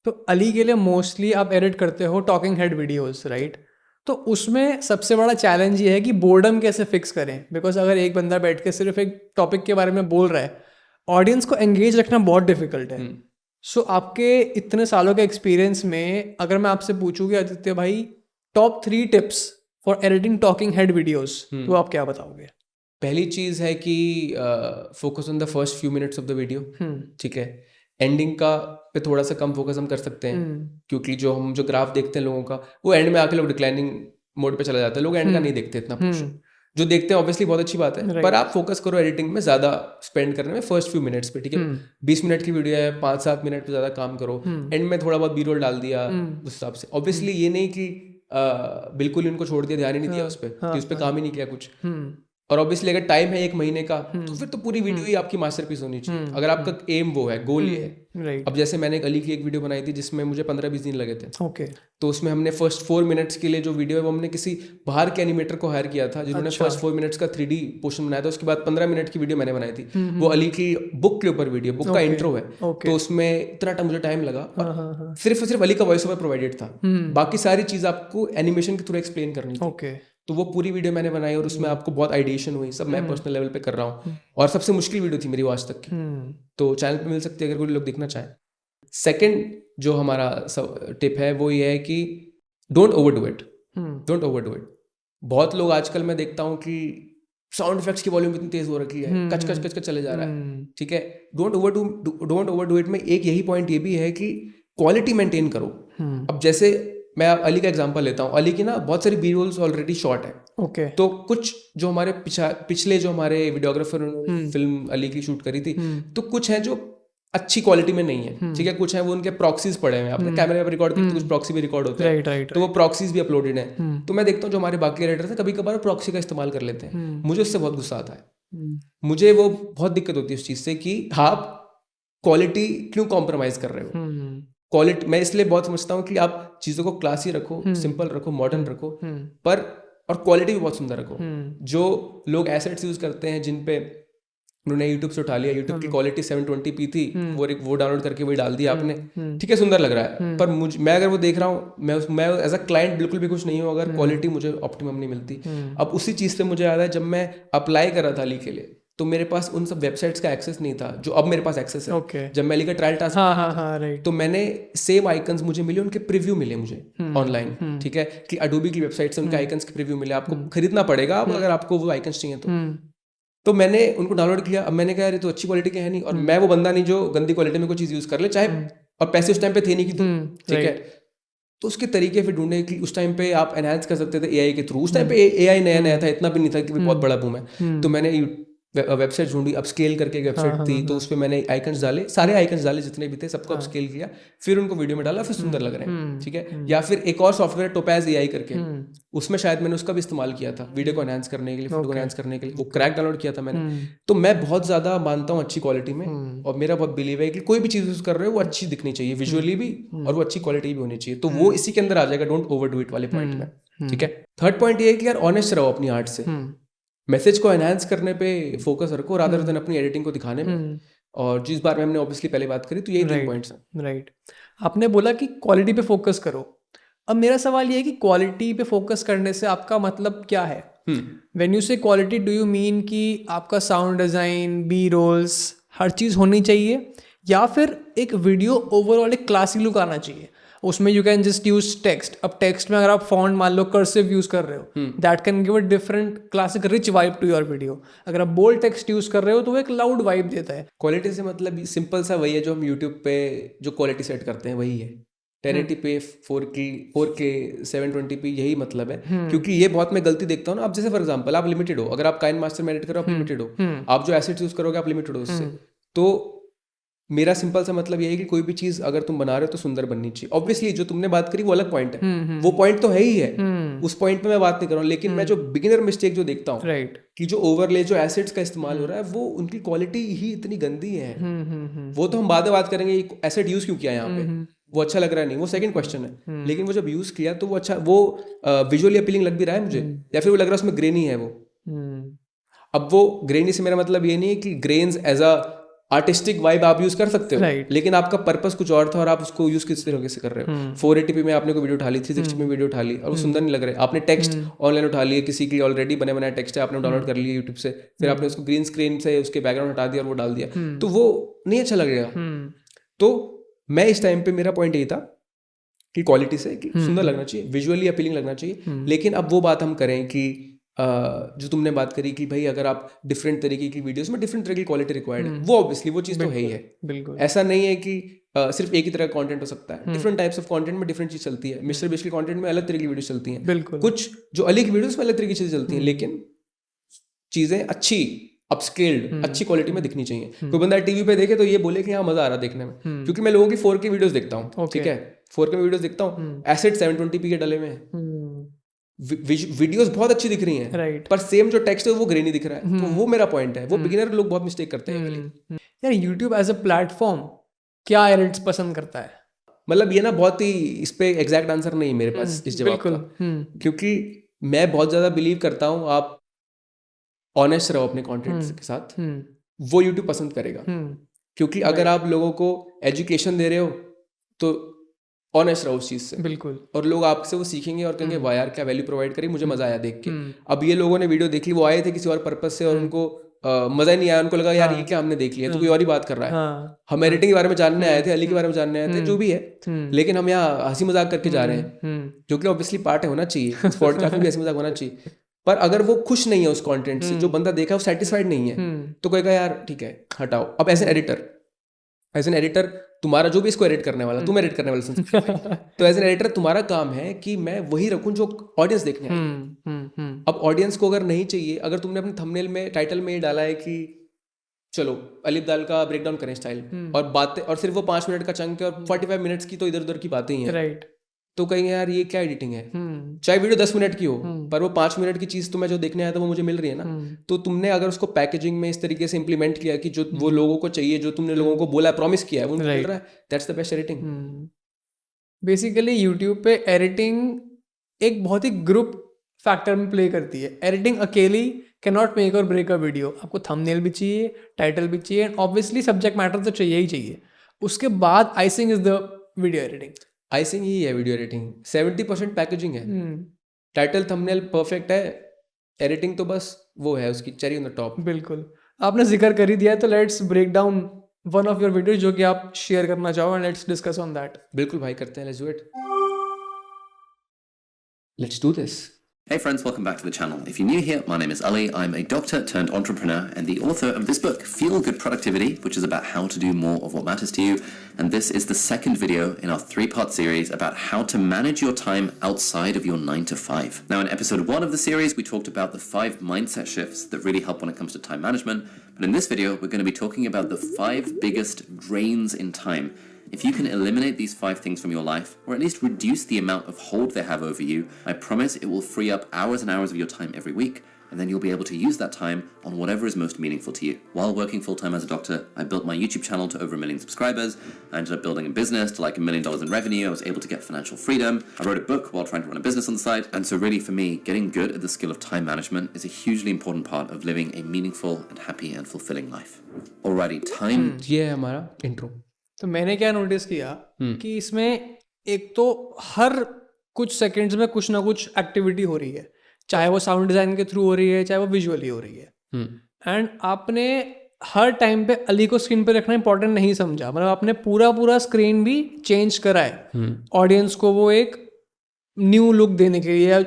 तो अली के लिए मोस्टली आप एडिट करते हो टॉकिंग हेड वीडियोस, राइट? तो उसमें सबसे बड़ा चैलेंज ये है कि बोर्डम कैसे फिक्स करें, बिकॉज अगर एक बंदा बैठ के सिर्फ एक टॉपिक के बारे में बोल रहा है, ऑडियंस को एंगेज रखना बहुत डिफिकल्ट है। सो आपके इतने सालों के एक्सपीरियंस में अगर मैं आपसे पूछूँ कि आदित्य भाई top 3 tips for editing talking head videos, तो आप क्या बताओगे? पहली चीज़ है कि focus on the first few minutes of the video, ठीक है। एंडिंग का पे थोड़ा सा कम फोकस हम कर सकते हैं, क्योंकि जो ग्राफ देखते हैं लोगों का, वो एंड में आके लोग डिक्लाइनिंग मोड पे चला जाता है, लोग एंड का नहीं देखते इतना पोर्शन। जो देखते हैं ऑब्वियसली बहुत अच्छी बात है, पर आप फोकस करो एडिटिंग में ज़्यादा स्पेंड करने में फर्स्ट फ्यू मिनट्स पे, ठीक है। 20 मिनट की वीडियो है, 5-7 मिनट पे ज़्यादा काम करो, एंड में थोड़ा बहुत बी रोल डाल दिया उस हिसाब से। ऑब्वियसली ये नहीं कि बिल्कुल ही उनको छोड़ दिया, ध्यान ही नहीं दिया उस पर, कि उस पर काम ही नहीं किया कुछ। और ऑब्वियसली अगर टाइम है 1 महीने का, तो फिर तो पूरी वीडियो ही आपकी मास्टरपीस होनी चाहिए, अगर आपका एम वो है, गोल ये है। अब जैसे मैंने अली की एक वीडियो बनाई थी जिसमें मुझे 15-20 दिन लगे थे, तो उसमें हमने फर्स्ट 4 मिनट्स के लिए जो वीडियो है वो हमने किसी बाहर के एनिमेटर को हायर किया था, जिन्होंने फर्स्ट 4 मिनट्स का 3D पोर्शन बनाया था। उसके बाद 15 मिनट की वीडियो मैंने बनाई थी, वो अली की बुक के ऊपर वीडियो, बुक का इंट्रो है, तो उसमें इतना मुझे टाइम लगा, सिर्फ अली का वॉइस ओवर प्रोवाइडेड था, बाकी सारी चीज आपको एनिमेशन के थ्रू एक्सप्लेन करनी थी। तो वो पूरी वीडियो मैंने बनाई और उसमें आपको बहुत आइडिएशन हुई, सब मैं पर्सनल लेवल पे कर रहा हूँ, और सबसे मुश्किल वीडियो थी मेरी आज तक की। तो चैनल पे मिल सकती है अगर कोई लोग देखना चाहें। सेकंड जो हमारा टिप है वो ये है कि don't overdo it, don't overdo it. बहुत लोग आजकल मैं देखता हूँ कि साउंड इफेक्ट्स की वॉल्यूम इतनी तेज हो रखी है, कच कच कच कच चले जा रहा है, ठीक है। डोंट ओवरडू इट में एक यही पॉइंट ये भी है कि क्वालिटी मेंटेन करो। अब जैसे मैं अली का एग्जांपल लेता हूँ, अली की ना बहुत सारी बी रोल्स ऑलरेडी शॉर्ट है, तो कुछ जो हमारे पिछले जो हमारे वीडियोग्राफर फिल्म अली की शूट करी थी, तो कुछ है जो अच्छी क्वालिटी में नहीं है, ठीक है। कुछ है वो उनके प्रॉक्सीज पड़े हुए हैं, अपने कैमरे पर रिकॉर्ड करते, कुछ प्रॉक्सी भी रिकॉर्ड होते हैं, तो वो प्रॉक्सीज भी अपलोडेड हैं। तो मैं देखता हूँ जो हमारे बाकी एडिटर्स हैं कभी कभार प्रॉक्सी का इस्तेमाल कर लेते हैं, मुझे उससे बहुत गुस्सा आता है। मुझे वो बहुत दिक्कत होती है उस चीज से कि आप क्वालिटी क्यों कॉम्प्रोमाइज कर रहे हो। क्वालिटी मैं इसलिए बहुत समझता हूँ कि आप चीज़ों को क्लासी रखो, सिंपल रखो, मॉडर्न रखो, पर और क्वालिटी भी बहुत सुंदर रखो। जो लोग एसेट्स यूज करते हैं जिन पे उन्होंने यूट्यूब से उठा लिया, यूट्यूब की क्वालिटी 720p थी, वो डाउनलोड करके वही डाल दिया आपने, ठीक है, सुंदर लग रहा है, पर मैं अगर वो देख रहा हूँ, मैं एज अ क्लाइंट बिल्कुल भी खुश नहीं हूँ अगर क्वालिटी मुझे ऑप्टिमम नहीं मिलती। अब उसी चीज़ से मुझे याद है जब मैं अप्लाई कर रहा था अली के लिए, तो मेरे पास उन सब वेबसाइट्स का एक्सेस नहीं था जो अब मेरे पास एक्सेस है। Okay. जब मैं अली का ट्रायल टास्क राइट, तो मैंने सेम आइकन्स मुझे मिले, उनके प्रीव्यू मिले मुझे ऑनलाइन, ठीक है, कि अडोबी की वेबसाइट से उनके आइकन्स के प्रीव्यू मिले, आपको खरीदना पड़ेगा अब अगर आपको वो आइकन्स चाहिए तो मैंने उनको डाउनलोड किया। अब मैंने कहा यार ये तो अच्छी क्वालिटी के है नहीं, और मैं वो बंदा नहीं जो गंदी क्वालिटी में कोई चीज़ यूज़ कर ले, चाहे और पैसे उस टाइम पे थे नहीं कि ठीक है, तो उसके तरीके फिर ढूंढे कि उस टाइम पे आप एनहांस कर सकते थे एआई के थ्रू। उस टाइम पे एआई नया नया था, इतना भी नहीं था कि बहुत बड़ा बूम है। तो मैंने वेबसाइट ढूंढी, अपस्केल करके एक वेबसाइट थी, तो उस पर मैंने आइकन्स डाले, सारे आइकन्स डाले जितने भी थे, सबको अपस्केल किया, फिर उनको वीडियो में डाला, फिर सुंदर लग रहे हैं, ठीक है। या फिर एक और सॉफ्टवेयर टोपैज एआई करके, उसमें शायद मैंने उसका भी इस्तेमाल किया था वीडियो को एनहांस करने के लिए, फोटो को एनहांस करने के लिए, वो क्रैक डाउनलोड किया था मैंने। तो मैं बहुत ज़्यादा मानता हूँ अच्छी क्वालिटी में, और मेरा बहुत बिलीव है कि कोई भी चीज़ यूज़ कर रहे हो वो अच्छी दिखनी चाहिए विजुअली भी, और वो अच्छी क्वालिटी भी होनी चाहिए, तो वो इसी के अंदर आ जाएगा, डोंट ओवर डू इट वाले पॉइंट में, ठीक है। थर्ड पॉइंट ये है कि यार ऑनेस्ट रहो अपनी आर्ट से, मैसेज को एनहांस करने पे फोकस रखो रादर देन अपनी एडिटिंग को दिखाने में, और जिस बार में हमने ऑब्वियसली पहले बात करी, तो यही 3 पॉइंट्स हैं। राइट, आपने बोला कि क्वालिटी पे फोकस करो। अब मेरा सवाल ये है कि क्वालिटी पे फोकस करने से आपका मतलब क्या है? व्हेन यू से क्वालिटी, डू यू मीन कि आपका साउंड डिज़ाइन, बी रोल्स, हर चीज़ होनी चाहिए, या फिर एक वीडियो ओवरऑल एक क्लासी लुक आना चाहिए, उसमें you can just use text. अब टेक्स्ट में अगर आप फॉन्ट मान लो कर्सिव यूज कर रहे हो, that can give a different classic rich vibe to your video. अगर आप बोल्ड टेक्स्ट यूज कर रहे हो तो वो एक लाउड वाइब देता है। क्वालिटी से मतलब सिंपल सा वही है जो हम यूट्यूब पे जो क्वालिटी सेट करते हैं वही है, 1080 पे 4K 720p, यही मतलब है। क्योंकि ये बहुत मैं गलती देखता हूँ ना, आप जैसे फॉर एग्जांपल आप लिमिटेड हो, अगर आप काइन मास्टर में एडिट करो आप लिमिटेड हो, आप जो एसेट्स यूज करोगे आप लिमिटेड हो उससे। तो मेरा सिंपल सा मतलब ये है कि कोई भी चीज अगर तुम बना रहे हो तो सुंदर बननी चाहिए। ऑब्वियसली जो तुमने बात करी वो अलग पॉइंट है, वो पॉइंट तो है ही है, उस पॉइंट पे मैं बात नहीं कर रहा हूँ, लेकिन मैं जो बिगिनर मिस्टेक जो देखता हूँ, राइट, कि जो ओवरले जो एसेट्स का इस्तेमाल हो रहा है वो उनकी क्वालिटी ही इतनी गंदी है। वो तो हम बाद में बात करेंगे एसेट यूज क्यों किया यहाँ पे, वो अच्छा लग रहा है नहीं, वो सेकंड क्वेश्चन है, लेकिन वो जब यूज किया तो वो अच्छा, वो विजुअली अपीलिंग लग भी रहा है मुझे, या फिर वो लग रहा है उसमें ग्रेनी है वो। अब वो ग्रेनी से मेरा मतलब ये नहीं है कि grains as a artistic vibe आप यूज कर सकते हो, लेकिन आपका पर्पस कुछ और था और आप उसको यूज किस तरीके से कर रहे हो। 480p में आपने कोई वीडियो उठा ली, 360p में वीडियो उठा ली और वो सुंदर नहीं लग रहा है, आपने टेक्स्ट ऑनलाइन उठा लिया, किसी की ऑलरेडी बने बनाए टेक्स्ट है आपने डाउनलोड कर लिया यूट्यूब से, फिर आपने उसको ग्रीन स्क्रीन से उसके बैकग्राउंड हटा दिया और वो डाल दिया, तो वो नहीं अच्छा लगेगा। तो मैं इस टाइम पे मेरा पॉइंट यही था कि क्वालिटी से कि सुंदर लगना चाहिए, विजुअली अपीलिंग लगना चाहिए। लेकिन अब वो बात हम करें कि जो तुमने बात करी कि भाई अगर आप डिफरेंट तरीके की वीडियोस में डिफरेंट तरह की क्वालिटी रिक्वायर्ड है, वो ऑब्वियसली वो चीज़ तो है ही है, बिल्कुल ऐसा नहीं है कि सिर्फ एक ही तरह का कंटेंट हो सकता है। डिफरेंट टाइप्स ऑफ कंटेंट में डिफरेंट चीज़ चलती है। मिस्टर बिश के कंटेंट में अलग तरह की वीडियोस चलती हैं, बिल्कुल, कुछ जो अलग की वीडियोस में अलग तरह की चीज़ें चलती हैं, लेकिन चीज़ें अच्छी अपस्केल्ड अच्छी क्वालिटी में दिखनी चाहिए। कोई बंदा टीवी पे देखे तो ये बोले कि हाँ मजा आ रहा देखने में, क्योंकि मैं लोगों की 4K वीडियोस देखता हूँ, ठीक है, 4K वीडियोस देखता हूँ, एसेट 720p के डले में वीडियोस बहुत अच्छी दिख रही हैं, right. पर सेम जो टेक्स्ट है वो ग्रेनी दिख रहा है, तो वो मेरा पॉइंट है, वो बिगिनर लोग बहुत मिस्टेक करते हैं। यार यूट्यूब एज अ प्लेटफॉर्म क्या एडिट्स पसंद करता है? मतलब ये ना बहुत ही इस पे एग्जैक्ट आंसर नहीं मेरे पास इस जवाब का, क्योंकि मैं बहुत ज्यादा बिलीव करता हूँ आप ऑनेस्ट रहो अपने कंटेंट के साथ, वो यूट्यूब पसंद करेगा। क्योंकि अगर आप लोगों को एजुकेशन दे रहे हो तो ऑनेस्ट रहो उस चीज से, बिल्कुल, और लोग आपसे वो सीखेंगे और कहेंगे वाह यार क्या वैल्यू प्रोवाइड करी, मुझे मजा आया देख के। अब ये लोगों ने वीडियो देख ली, वो आए थे किसी और पर्पज से और उनको मजा ही नहीं आया, उनको लगा यार ये क्या हमने देख लिया, तो कोई और ही बात कर रहा है। हम एडिटिंग के बारे में जानने आए थे, अली के बारे में जानने आए थे, जो भी है, लेकिन हम यहाँ हंसी मजाक करके जा रहे हैं, जो कि ऑब्वियसली पार्ट है, होना चाहिए, पॉडकास्ट में भी हंसी मजाक होना चाहिए। पर अगर वो खुश नहीं है उस कंटेंट से, जो बंदा देखा है वो सेटिस्फाइड नहीं है, तो कहेगा यार ठीक है हटाओ। अब एज एन एडिटर तुम्हारा जो भी इसको एडिट करने वाला, तुम एडिट करने वाले तो एज एन एडिटर तुम्हारा काम है कि मैं वही रखूं जो ऑडियंस देखने आए। अब ऑडियंस को अगर नहीं चाहिए, अगर तुमने अपने थंबनेल में टाइटल में ये डाला है कि चलो अलिफ दाल का ब्रेकडाउन करें स्टाइल, और बातें और सिर्फ वो 5 मिनट का चंक है और 45 मिनट्स की तो इधर उधर की बातें ही हैं, राइट, तो कहेंगे यार ये क्या एडिटिंग है। चाहे वीडियो 10 मिनट की हो, पर वो 5 मिनट की चीज तो मैं जो देखने आया था वो मुझे मिल रही है ना। तो तुमने अगर उसको पैकेजिंग में इस तरीके से इंप्लीमेंट किया कि जो वो लोगों को चाहिए, जो तुमने लोगों को बोला प्रॉमिस किया है, वो मिल रहा है, that's the best editing. Basically YouTube पे एडिटिंग एक बहुत ही ग्रुप फैक्टर में प्ले करती है। एडिटिंग अकेली कैन नॉट मेक और ब्रेक अ वीडियो। आपको थंबनेल भी चाहिए, टाइटल भी चाहिए, एंड ऑब्वियसली सब्जेक्ट मैटर तो चाहिए ही चाहिए। उसके बाद icing is the video editing. Icing ही है वीडियो एडिटिंग, 70% पैकेजिंग है। टाइटल थंबनेल परफेक्ट है, एडिटिंग तो बस वो है उसकी चेरी ऑन द टॉप। बिल्कुल, आपने जिक्र कर ही दिया है, तो let's break down one of your videos जो कि आप शेयर करना चाहो, and let's discuss on that. बिल्कुल भाई, करते हैं, let's do it, let's do this. Hey friends, welcome back to the channel. If you're new here, my name is Ali. I'm a doctor turned entrepreneur and the author of this book, Feel Good Productivity, which is about how to do more of what matters to you. And this is the second video in our 3-part series about how to manage your time outside of your 9 to 5. Now, in episode 1 of the series, we talked about the 5 mindset shifts that really help when it comes to time management. But in this video, we're going to be talking about the 5 biggest drains in time. If you can eliminate these 5 things from your life, or at least reduce the amount of hold they have over you, I promise it will free up hours and hours of your time every week, and then you'll be able to use that time on whatever is most meaningful to you. While working full-time as a doctor, I built my YouTube channel to over 1 million subscribers. I ended up building a business to like $1 million in revenue. I was able to get financial freedom. I wrote a book while trying to run a business on the side. And so really for me, getting good at the skill of time management is a hugely important part of living a meaningful and happy and fulfilling life. Alrighty, time. ये है हमारा intro. तो मैंने क्या notice किया कि इसमें एक तो हर कुछ सेकंड्स में कुछ ना कुछ एक्टिविटी हो रही है, चाहे वो साउंड डिजाइन के थ्रू हो रही है, चाहे वो विजुअली हो रही है। एंड आपने हर टाइम पे अली को स्क्रीन पे रखना इंपॉर्टेंट नहीं समझा, मतलब आपने पूरा स्क्रीन भी चेंज करा है ऑडियंस को वो एक न्यू लुक देने के लिए।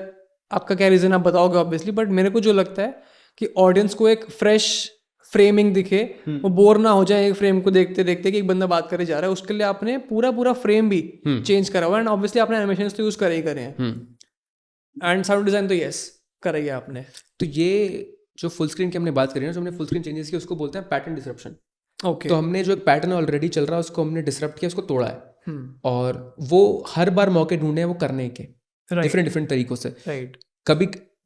आपका क्या रीज़न आप बताओगे ऑब्वियसली, बट मेरे को जो लगता है कि ऑडियंस को एक फ्रेश फ्रेमिंग दिखे, वो बोर ना हो जाए एक फ्रेम को देखते देखते कि एक बंदा बात करे जा रहा है। उसके लिए आपने पूरा फ्रेम भी चेंज करा हुआ है, एंड ऑब्वियसली आपने एनिमेशंस तो यूज करे ही करे हैं, एंड साउंड डिजाइन तो यस करा ही है आपने। तो ये जो फुल स्क्रीन की हमने बात करी ना, जो हमने फुल स्क्रीन चेंजेस की, उसको बोलते हैं पैटर्न डिसरप्शन। ओके, तो हमने जो एक पैटर्न ऑलरेडी चल रहा है उसको हमने डिसरप्ट किया, उसको तोड़ा है, और वो हर बार मौके ढूंढे हैं वो करने के डिफरेंट तरीकों से।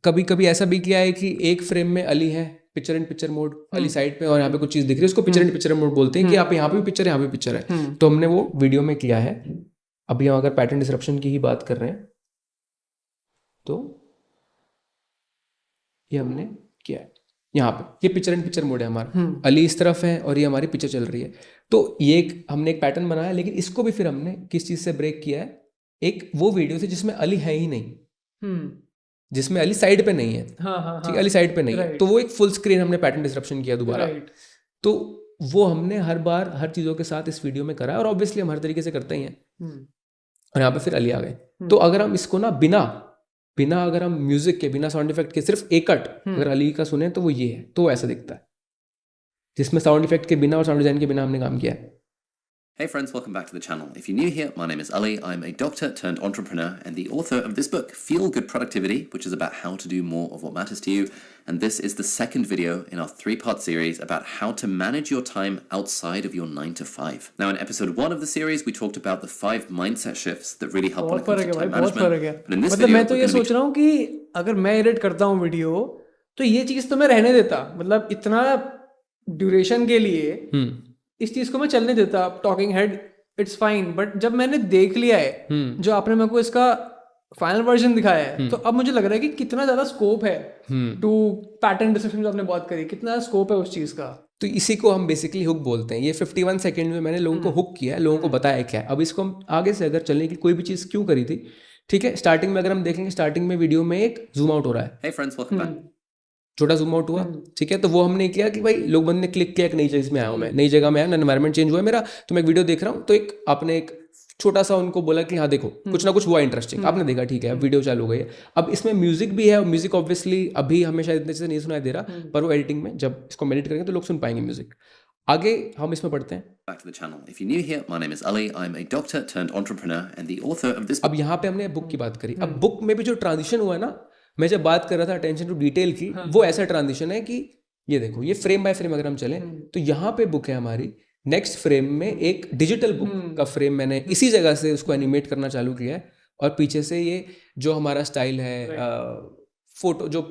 कभी ऐसा भी किया है कि एक फ्रेम में अली है, picture in picture mode, Ali side पे, और यहाँ पे कुछ चीज दिख रही है, उसको पिक्चर इन पिक्चर मोड बोलते हैं कि आप यहाँ पे भी पिक्चर है, यहाँ पे पिक्चर है। तो हमने वो वीडियो में किया है। अभी हम अगर पैटर्न डिसरप्शन की ही बात कर रहे हैं तो ये हमने किया है। यहाँ पे ये पिक्चर इन पिक्चर मोड है हमारा, अली इस तरफ है और ये हमारी पिक्चर चल रही है। तो ये हमने एक पैटर्न बनाया, लेकिन इसको भी फिर हमने किस चीज से ब्रेक किया है, एक वो वीडियो से जिसमें अली है ही नहीं, जिसमें अली साइड पे नहीं है। ठीक है, अली साइड पे नहीं है, तो वो एक फुल स्क्रीन हमने पैटर्न डिसरप्शन किया दोबारा। तो वो हमने हर बार हर चीज़ों के साथ इस वीडियो में करा, और ऑब्वियसली हम हर तरीके से करते ही हैं। और यहाँ पे फिर अली आ गए। तो अगर हम इसको ना बिना अगर हम म्यूजिक के, बिना साउंड इफेक्ट के, सिर्फ एक कट अगर अली का सुने तो वो ये है, तो ऐसा दिखता है, जिसमें साउंड इफेक्ट के बिना और साउंड डिजाइन के बिना हमने काम किया है। Hey friends, welcome back to the channel. If you're new here, my name is Ali. I'm a doctor turned entrepreneur and the author of this book, Feel Good Productivity, which is about how to do more of what matters to you. And this is the second video in our 3-part series about how to manage your time outside of your 9 to 5. Now, in episode 1 of the series, we talked about the 5 mindset shifts that really help when it comes to time management. But in this video, मैं तो ये सोच रहा हूँ कि अगर मैं edit करता हूँ वीडियो, तो ये चीज़ तो मैं रहने देता, मतलब इतना ड्यूरेशन के लिए इस चीज को मैं चलने देता, talking head it's fine. But जब मैंने देख लिया है जो आपने मेरे को इसका फाइनल वर्जन दिखाया है, तो अब मुझे लग रहा है कि कितना ज्यादा स्कोप है टू पैटर्न डिस्क्रिप्शन जो आपने बात करी, कितना स्कोप है उस चीज का। तो इसी को हम बेसिकली हुक बोलते हैं। ये 51 सेकंड में मैंने लोगों को हुक किया है, लोगों को बताया क्या है। अब इसको हम आगे से अगर चलने की कोई भी चीज क्यों करी थी, ठीक है, स्टार्टिंग में अगर हम देखेंगे, स्टार्टिंग में वीडियो में एक जूम आउट हो रहा है। Hey friends, welcome back. छोटा जूम आउट हुआ, ठीक है, तो वो हमने किया कि भाई लोग बंदे क्लिक किया, एक नई चीज में आया हूँ मैं, नई जगह में आया, एनवायरनमेंट चेंज हुआ है मेरा, तो मैं एक वीडियो देख रहा हूँ, तो एक आपने एक छोटा सा उनको बोला कि हाँ देखो कुछ ना कुछ हुआ इंटरेस्टिंग, आपने देखा, ठीक है, अब वीडियो चालू हो गई है। अब इसमें म्यूजिक भी है, और म्यूजिक ऑब्वियसली अभी हमें शायद इतने से नहीं सुनाई दे रहा, पर वो एडिटिंग में जब इसको एडिट करेंगे तो लोग सुन पाएंगे म्यूजिक। आगे हम इसमें पढ़ते हैं। Back to the channel. If you're new here, my name is Ali. I'm a doctor turned entrepreneur and the author of this. अब यहाँ पे हमने बुक की बात करी। अब बुक में भी जो ट्रांजिशन हुआ है ना, मैं जब बात कर रहा था अटेंशन टू डिटेल की, वो ऐसा ट्रांजिशन है कि ये देखो, ये फ्रेम बाय फ्रेम अगर हम चलें तो यहाँ पे बुक है हमारी, नेक्स्ट फ्रेम में एक डिजिटल बुक का फ्रेम मैंने इसी जगह से उसको एनिमेट करना चालू किया है, और पीछे से ये जो हमारा स्टाइल है, फोटो जो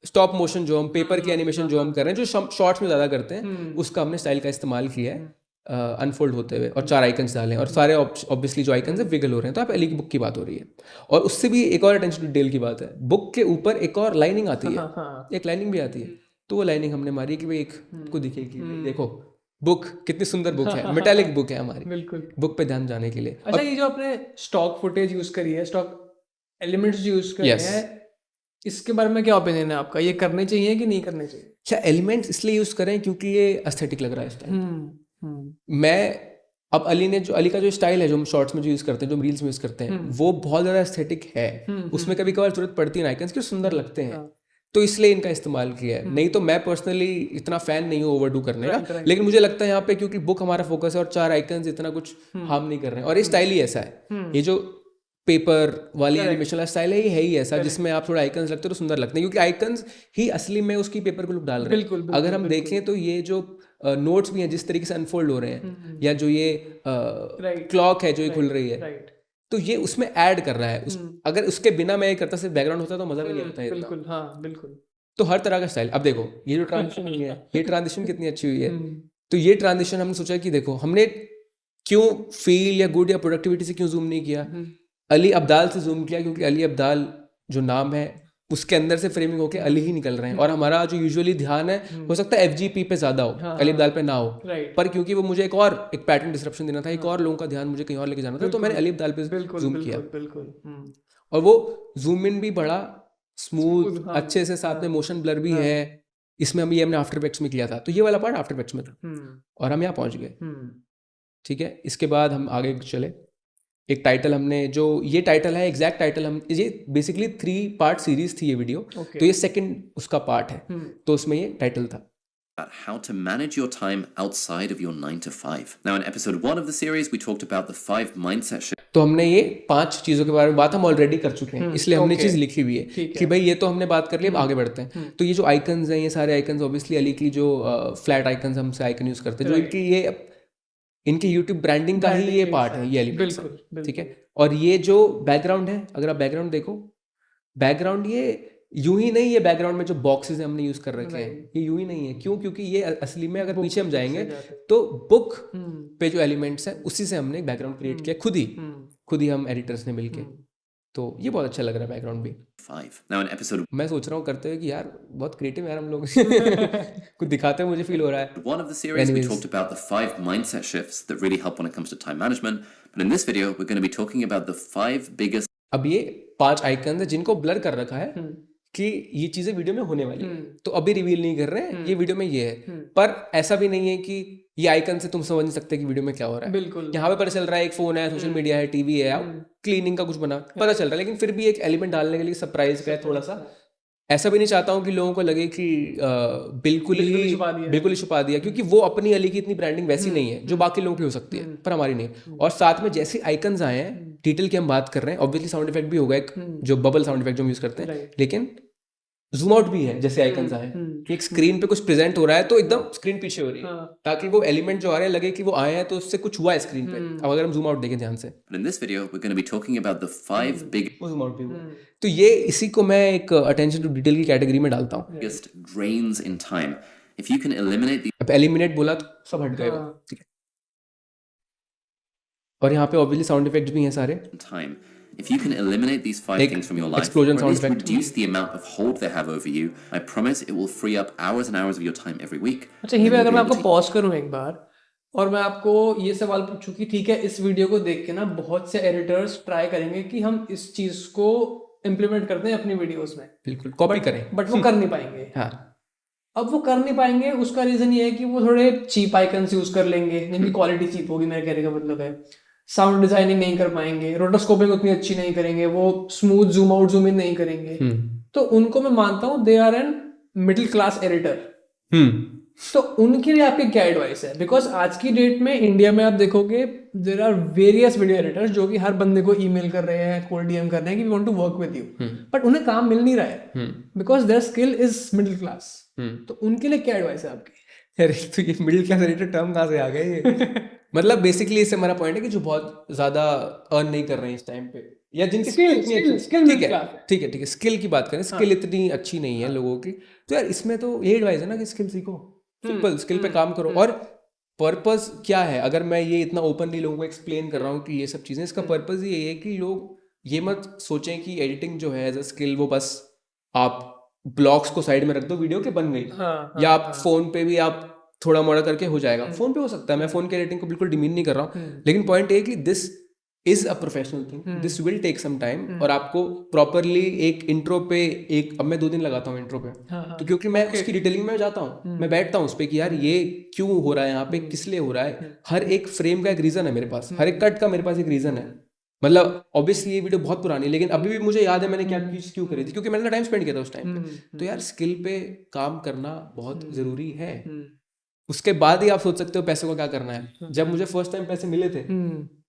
स्टॉप मोशन जो हम पेपर की एनिमेशन जो हम कर रहे हैं, जो शॉर्ट्स में ज़्यादा करते हैं, उसका हमने स्टाइल का इस्तेमाल किया है। अनफोल्ड होते हुए और 4 आइकन्स डालें और सारे ऑब्वियसली जो आइकन्स है विगल हो रहे हैं, तो आप अली की बुक की बात हो रही है। और उससे भी एक और अटेंशन टू डिटेल की बात है, बुक के ऊपर एक और लाइनिंग आती है, एक लाइनिंग भी आती है, तो वो लाइनिंग हमने मारी कि भाई एक को दिखेगी, देखो बुक कितनी सुंदर बुक है, मेटालिक बुक है हमारी, बिल्कुल। बुक पे ध्यान जाने के लिए। अच्छा, ये जो आपने स्टॉक फुटेज यूज करी है, स्टॉक एलिमेंट्स यूज करे Yes. हैं, इसके बारे में क्या ओपिनियन है आपका? ये करने चाहिए कि नहीं करने चाहिए? क्या एलिमेंट्स इसलिए यूज करें क्योंकि ये एस्थेटिक लग रहा है इस टाइम। मैं अब अली का जो स्टाइल है, जो हम शॉर्ट्स में जो यूज करते हैं, जो रील्स में यूज करते हैं, वो बहुत ज्यादा एस्थेटिक है। उसमें कभी कभार जरूरत पड़ती है आइकन्स की, सुंदर लगते हैं, तो इसलिए इनका इस्तेमाल किया है। नहीं तो मैं पर्सनली इतना फैन नहीं हूँ ओवरडू करने का, लेकिन मुझे लगता है यहाँ पे क्योंकि बुक हमारा फोकस है और 4 आइकन्स इतना कुछ हार्म नहीं कर रहे हैं, और ये स्टाइल ही ऐसा है, ये जो पेपर वाली एनिमेशन वाला स्टाइल है, ये है ही ऐसा जिसमें आप थोड़ा आइकन्स लगते हो तो सुंदर लगते हैं, क्योंकि आइकन्स ही असली में उसकी पेपर को लुक डाल रहे हैं। अगर हम देखें तो ये जो नोट्स भी हैं जिस तरीके से अनफोल्ड हो रहे हैं, या जो ये क्लॉक है जो ये खुल रही है, तो ये उसमें ऐड कर रहा है। अगर उसके बिना मैं ये करता, सिर्फ बैकग्राउंड होता तो मजा भी नहीं आता। बिल्कुल, हाँ बिल्कुल। तो हर तरह का स्टाइल, अब देखो ये जो ट्रांजिशन हुई है, ये ट्रांजिशन कितनी अच्छी हुई है। तो ये ट्रांजिशन हमने सोचा कि देखो हमने क्यों फील या गुड या प्रोडक्टिविटी से क्यों जूम नहीं किया, अली अब्दाल से जूम किया, क्योंकि अली अब्दाल जो नाम है उसके अंदर से फ्रेमिंग होके अली ही निकल रहे हैं, और हमारा जो यूजुअली ध्यान है हो सकता है FGP पे ज्यादा हो, अली अब्दाल पे ना हो, पर क्योंकि वो मुझे एक पैटर्न डिस्रप्शन देना था, एक और लोगों का ध्यान मुझे कहीं और लेके जाना था, तो मैंने अली अब्दाल पे जूम किया। और वो जूम इन भी बड़ा स्मूथ अच्छे से, साथ में मोशन ब्लर भी है इसमें। हम ये हमने आफ्टर इफेक्ट्स में किया था, तो ये वाला पार्ट आफ्टर इफेक्ट्स में था, और हम यहाँ पहुंच गए। ठीक है, इसके बाद हम आगे चले। एक टाइटल हमने, जो ये टाइटल है एग्जैक्ट टाइटल, हम ये बेसिकली 3 पार्ट सीरीज थी ये वीडियो, तो ये सेकंड उसका पार्ट है, तो उसमें ये टाइटल था how to manage your time outside of your 9 to 5. Now in episode 1 of the series we talked about the 5 mindset shifts. तो हमने ये 5 चीजों के बारे में बात हम ऑलरेडी कर चुके हैं, इसलिए हमने चीज लिखी हुई है कि भाई ये तो हमने बात कर ली, अब आगे बढ़ते हैं। तो ये जो आइकन्स हैं, ये सारे आइकन्स ऑब्वियसली अली की जो फ्लैट आइकन्स हमसे आइकन यूज करते हैं, जो इनकी ये इनकी यूट्यूब ब्रांडिंग का ही ये पार्ट है, ये एलिमेंट्स, ठीक है। और ये जो बैकग्राउंड है, अगर आप बैकग्राउंड देखो, बैकग्राउंड ये यूं ही नहीं, ये बैकग्राउंड में जो बॉक्सेस हमने यूज कर रखे हैं, ये यूं ही नहीं है। क्यों? क्योंकि ये असली में अगर पीछे हम जाएंगे तो बुक पे जो एलिमेंट्स हैं उसी से हमने बैकग्राउंड क्रिएट किया खुद ही हम एडिटर्स ने मिलके। तो ये बहुत अच्छा लग रहा है बैकग्राउंड भी। 5. Now in episode मैं सोच रहा हूँ करते हुए कि यार बहुत क्रिएटिव यार हम लोग कुछ दिखाते हुए मुझे फील हो रहा है। 1 of the series we talked about the 5 mindset shifts that really help when it comes to time management, but in this video we're going to be talking about the 5 biggest. अब ये 5 icon है जिनको blur कर रखा है कि ये चीजें वीडियो में होने वाली है, तो अभी रिवील नहीं कर रहे हैं, ये वीडियो में ये है। पर ऐसा भी नहीं है कि ये आइकन से तुम समझ नहीं सकते कि वीडियो में क्या हो रहा है। बिल्कुल, यहाँ पे पता चल रहा है एक फोन है, सोशल मीडिया है, टीवी है, क्लीनिंग का कुछ बना पता चल रहा है, लेकिन फिर भी एक एलिमेंट डालने के लिए सरप्राइज का है थोड़ा सा। ऐसा भी नहीं चाहता हूँ कि लोगों को लगे कि बिल्कुल ही छुपा दिया, क्योंकि वो अपनी अली की इतनी ब्रांडिंग वैसी नहीं है जो बाकी लोगों की हो सकती है, पर हमारी नहीं। और साथ में जैसे आइकन्स आए हैं, डिटेल की हम बात कर रहे हैं, ऑब्वियसली साउंड इफेक्ट भी होगा, एक जो बबल साउंड इफेक्ट जो हम यूज करते हैं, लेकिन जूम आउट भी है जैसे आइकन्स आए कि एक स्क्रीन पे कुछ प्रेजेंट हो रहा है तो एकदम स्क्रीन पीछे हो रही है, ताकि वो एलिमेंट जो आ रहे हैं लगे कि वो आए हैं तो उससे कुछ हुआ है स्क्रीन पे। अब अगर हम जूम आउट देखें ध्यान से, But in this video we're going to be talking about the 5 zoom out भी हुआ। तो ये इसी को मैं एक अटेंशन टू डिटेल की कैटेगरी में डालता हूँ। biggest drains in time. If you can eliminate these अब एलिमिनेट बोला तो सब हट गए, ठीक है। और यहाँ पे ऑब्वियसली साउंड इफेक्ट्स भी हैं सारे। time. If you can eliminate these 5 things from your life, or explosion at sound least effect. reduce the amount of hold they have over you, I promise it will free up hours and hours of your time every week. अच्छा, यहीं पे अगर मैं आपको pause करूं एक बार और मैं आपको ये सवाल पूछूं कि ठीक है, इस वीडियो को देख के ना बहुत से एडिटर्स ट्राई करेंगे कि हम इस चीज को इम्प्लीमेंट करते हैं अपनी वीडियोस में, बिल्कुल कॉपी करें, बट वो कर नहीं पाएंगे। हाँ, अब वो कर नहीं पाएंगे, उसका रीजन ये है कि वो थोड़े चीप आइकन्स यूज कर लेंगे, जिनकी क्वालिटी चीप होगी, मेरे कहने का मतलब है। साउंड डिजाइनिंग नहीं कर पाएंगे, रोटोस्कोपिंग उतनी अच्छी नहीं करेंगे, वो smooth zoom out zoom in नहीं करेंगे, तो उनको मैं मानता हूँ they are an middle class editor. तो उनके लिए आपकी क्या एडवाइस है? बिकॉज आज की डेट में इंडिया में आप देखोगे there are various video editors जो कि हर बंदे को ईमेल कर रहे हैं, कोल्ड डीएम कर रहे हैं कि we want to work with you, but उन्हें काम मिल नहीं रहा है because their skill is middle class. तो उनके लिए क्या एडवाइस है आपकी? अरे तो ये मिडिल क्लास एडिटर टर्म कहाँ से आ गए ये? मतलब बेसिकली इससे हमारा पॉइंट है कि जो बहुत ज्यादा अर्न नहीं कर रहे हैं इस टाइम पे, या जिनकी स्किल ठीक है स्किल की बात करें, स्किल इतनी अच्छी नहीं है लोगों की, तो यार इसमें तो ये एडवाइस है ना कि स्किल सीखो, सिंपल स्किल पे काम करो। और पर्पस क्या है? अगर मैं ये इतना ओपनली लोगों को एक्सप्लेन कर रहा हूँ कि ये सब चीज़ें, इसका पर्पस ये है कि लोग ये मत सोचें कि एडिटिंग जो है एज अ स्किल वो बस आप ब्लॉग्स को साइड में रख दो, वीडियो के बन गई, या आप फोन पे भी आप थोड़ा मोड़ा करके हो जाएगा। फोन पे हो सकता है, मैं फोन के एडिटिंग को बिल्कुल डिमीन नहीं कर रहा हूँ, लेकिन पॉइंट ये है कि this is a professional thing, this will take some time, और आपको प्रॉपरली एक इंट्रो पे अब मैं 2 दिन लगाता हूँ इंट्रो पे, तो क्योंकि मैं उसकी डिटेलिंग में जाता हूँ, मैं बैठता हूँ उस पर कि यार ये क्यों हो रहा है यहाँ पे, किस लिए हो रहा है, हर एक फ्रेम का एक रीजन है मेरे पास, हर एक कट का मेरे पास एक रीजन है। मतलब ऑब्वियसली ये वीडियो बहुत पुरानी है, लेकिन अभी भी मुझे याद है मैंने क्या चीज क्यों करी थी, क्योंकि मैंने टाइम स्पेंड किया था उस टाइम पे। तो यार स्किल पे काम करना बहुत जरूरी है। उसके बाद ही आप सोच सकते हो पैसों का क्या करना है। जब मुझे फर्स्ट टाइम पैसे मिले थे,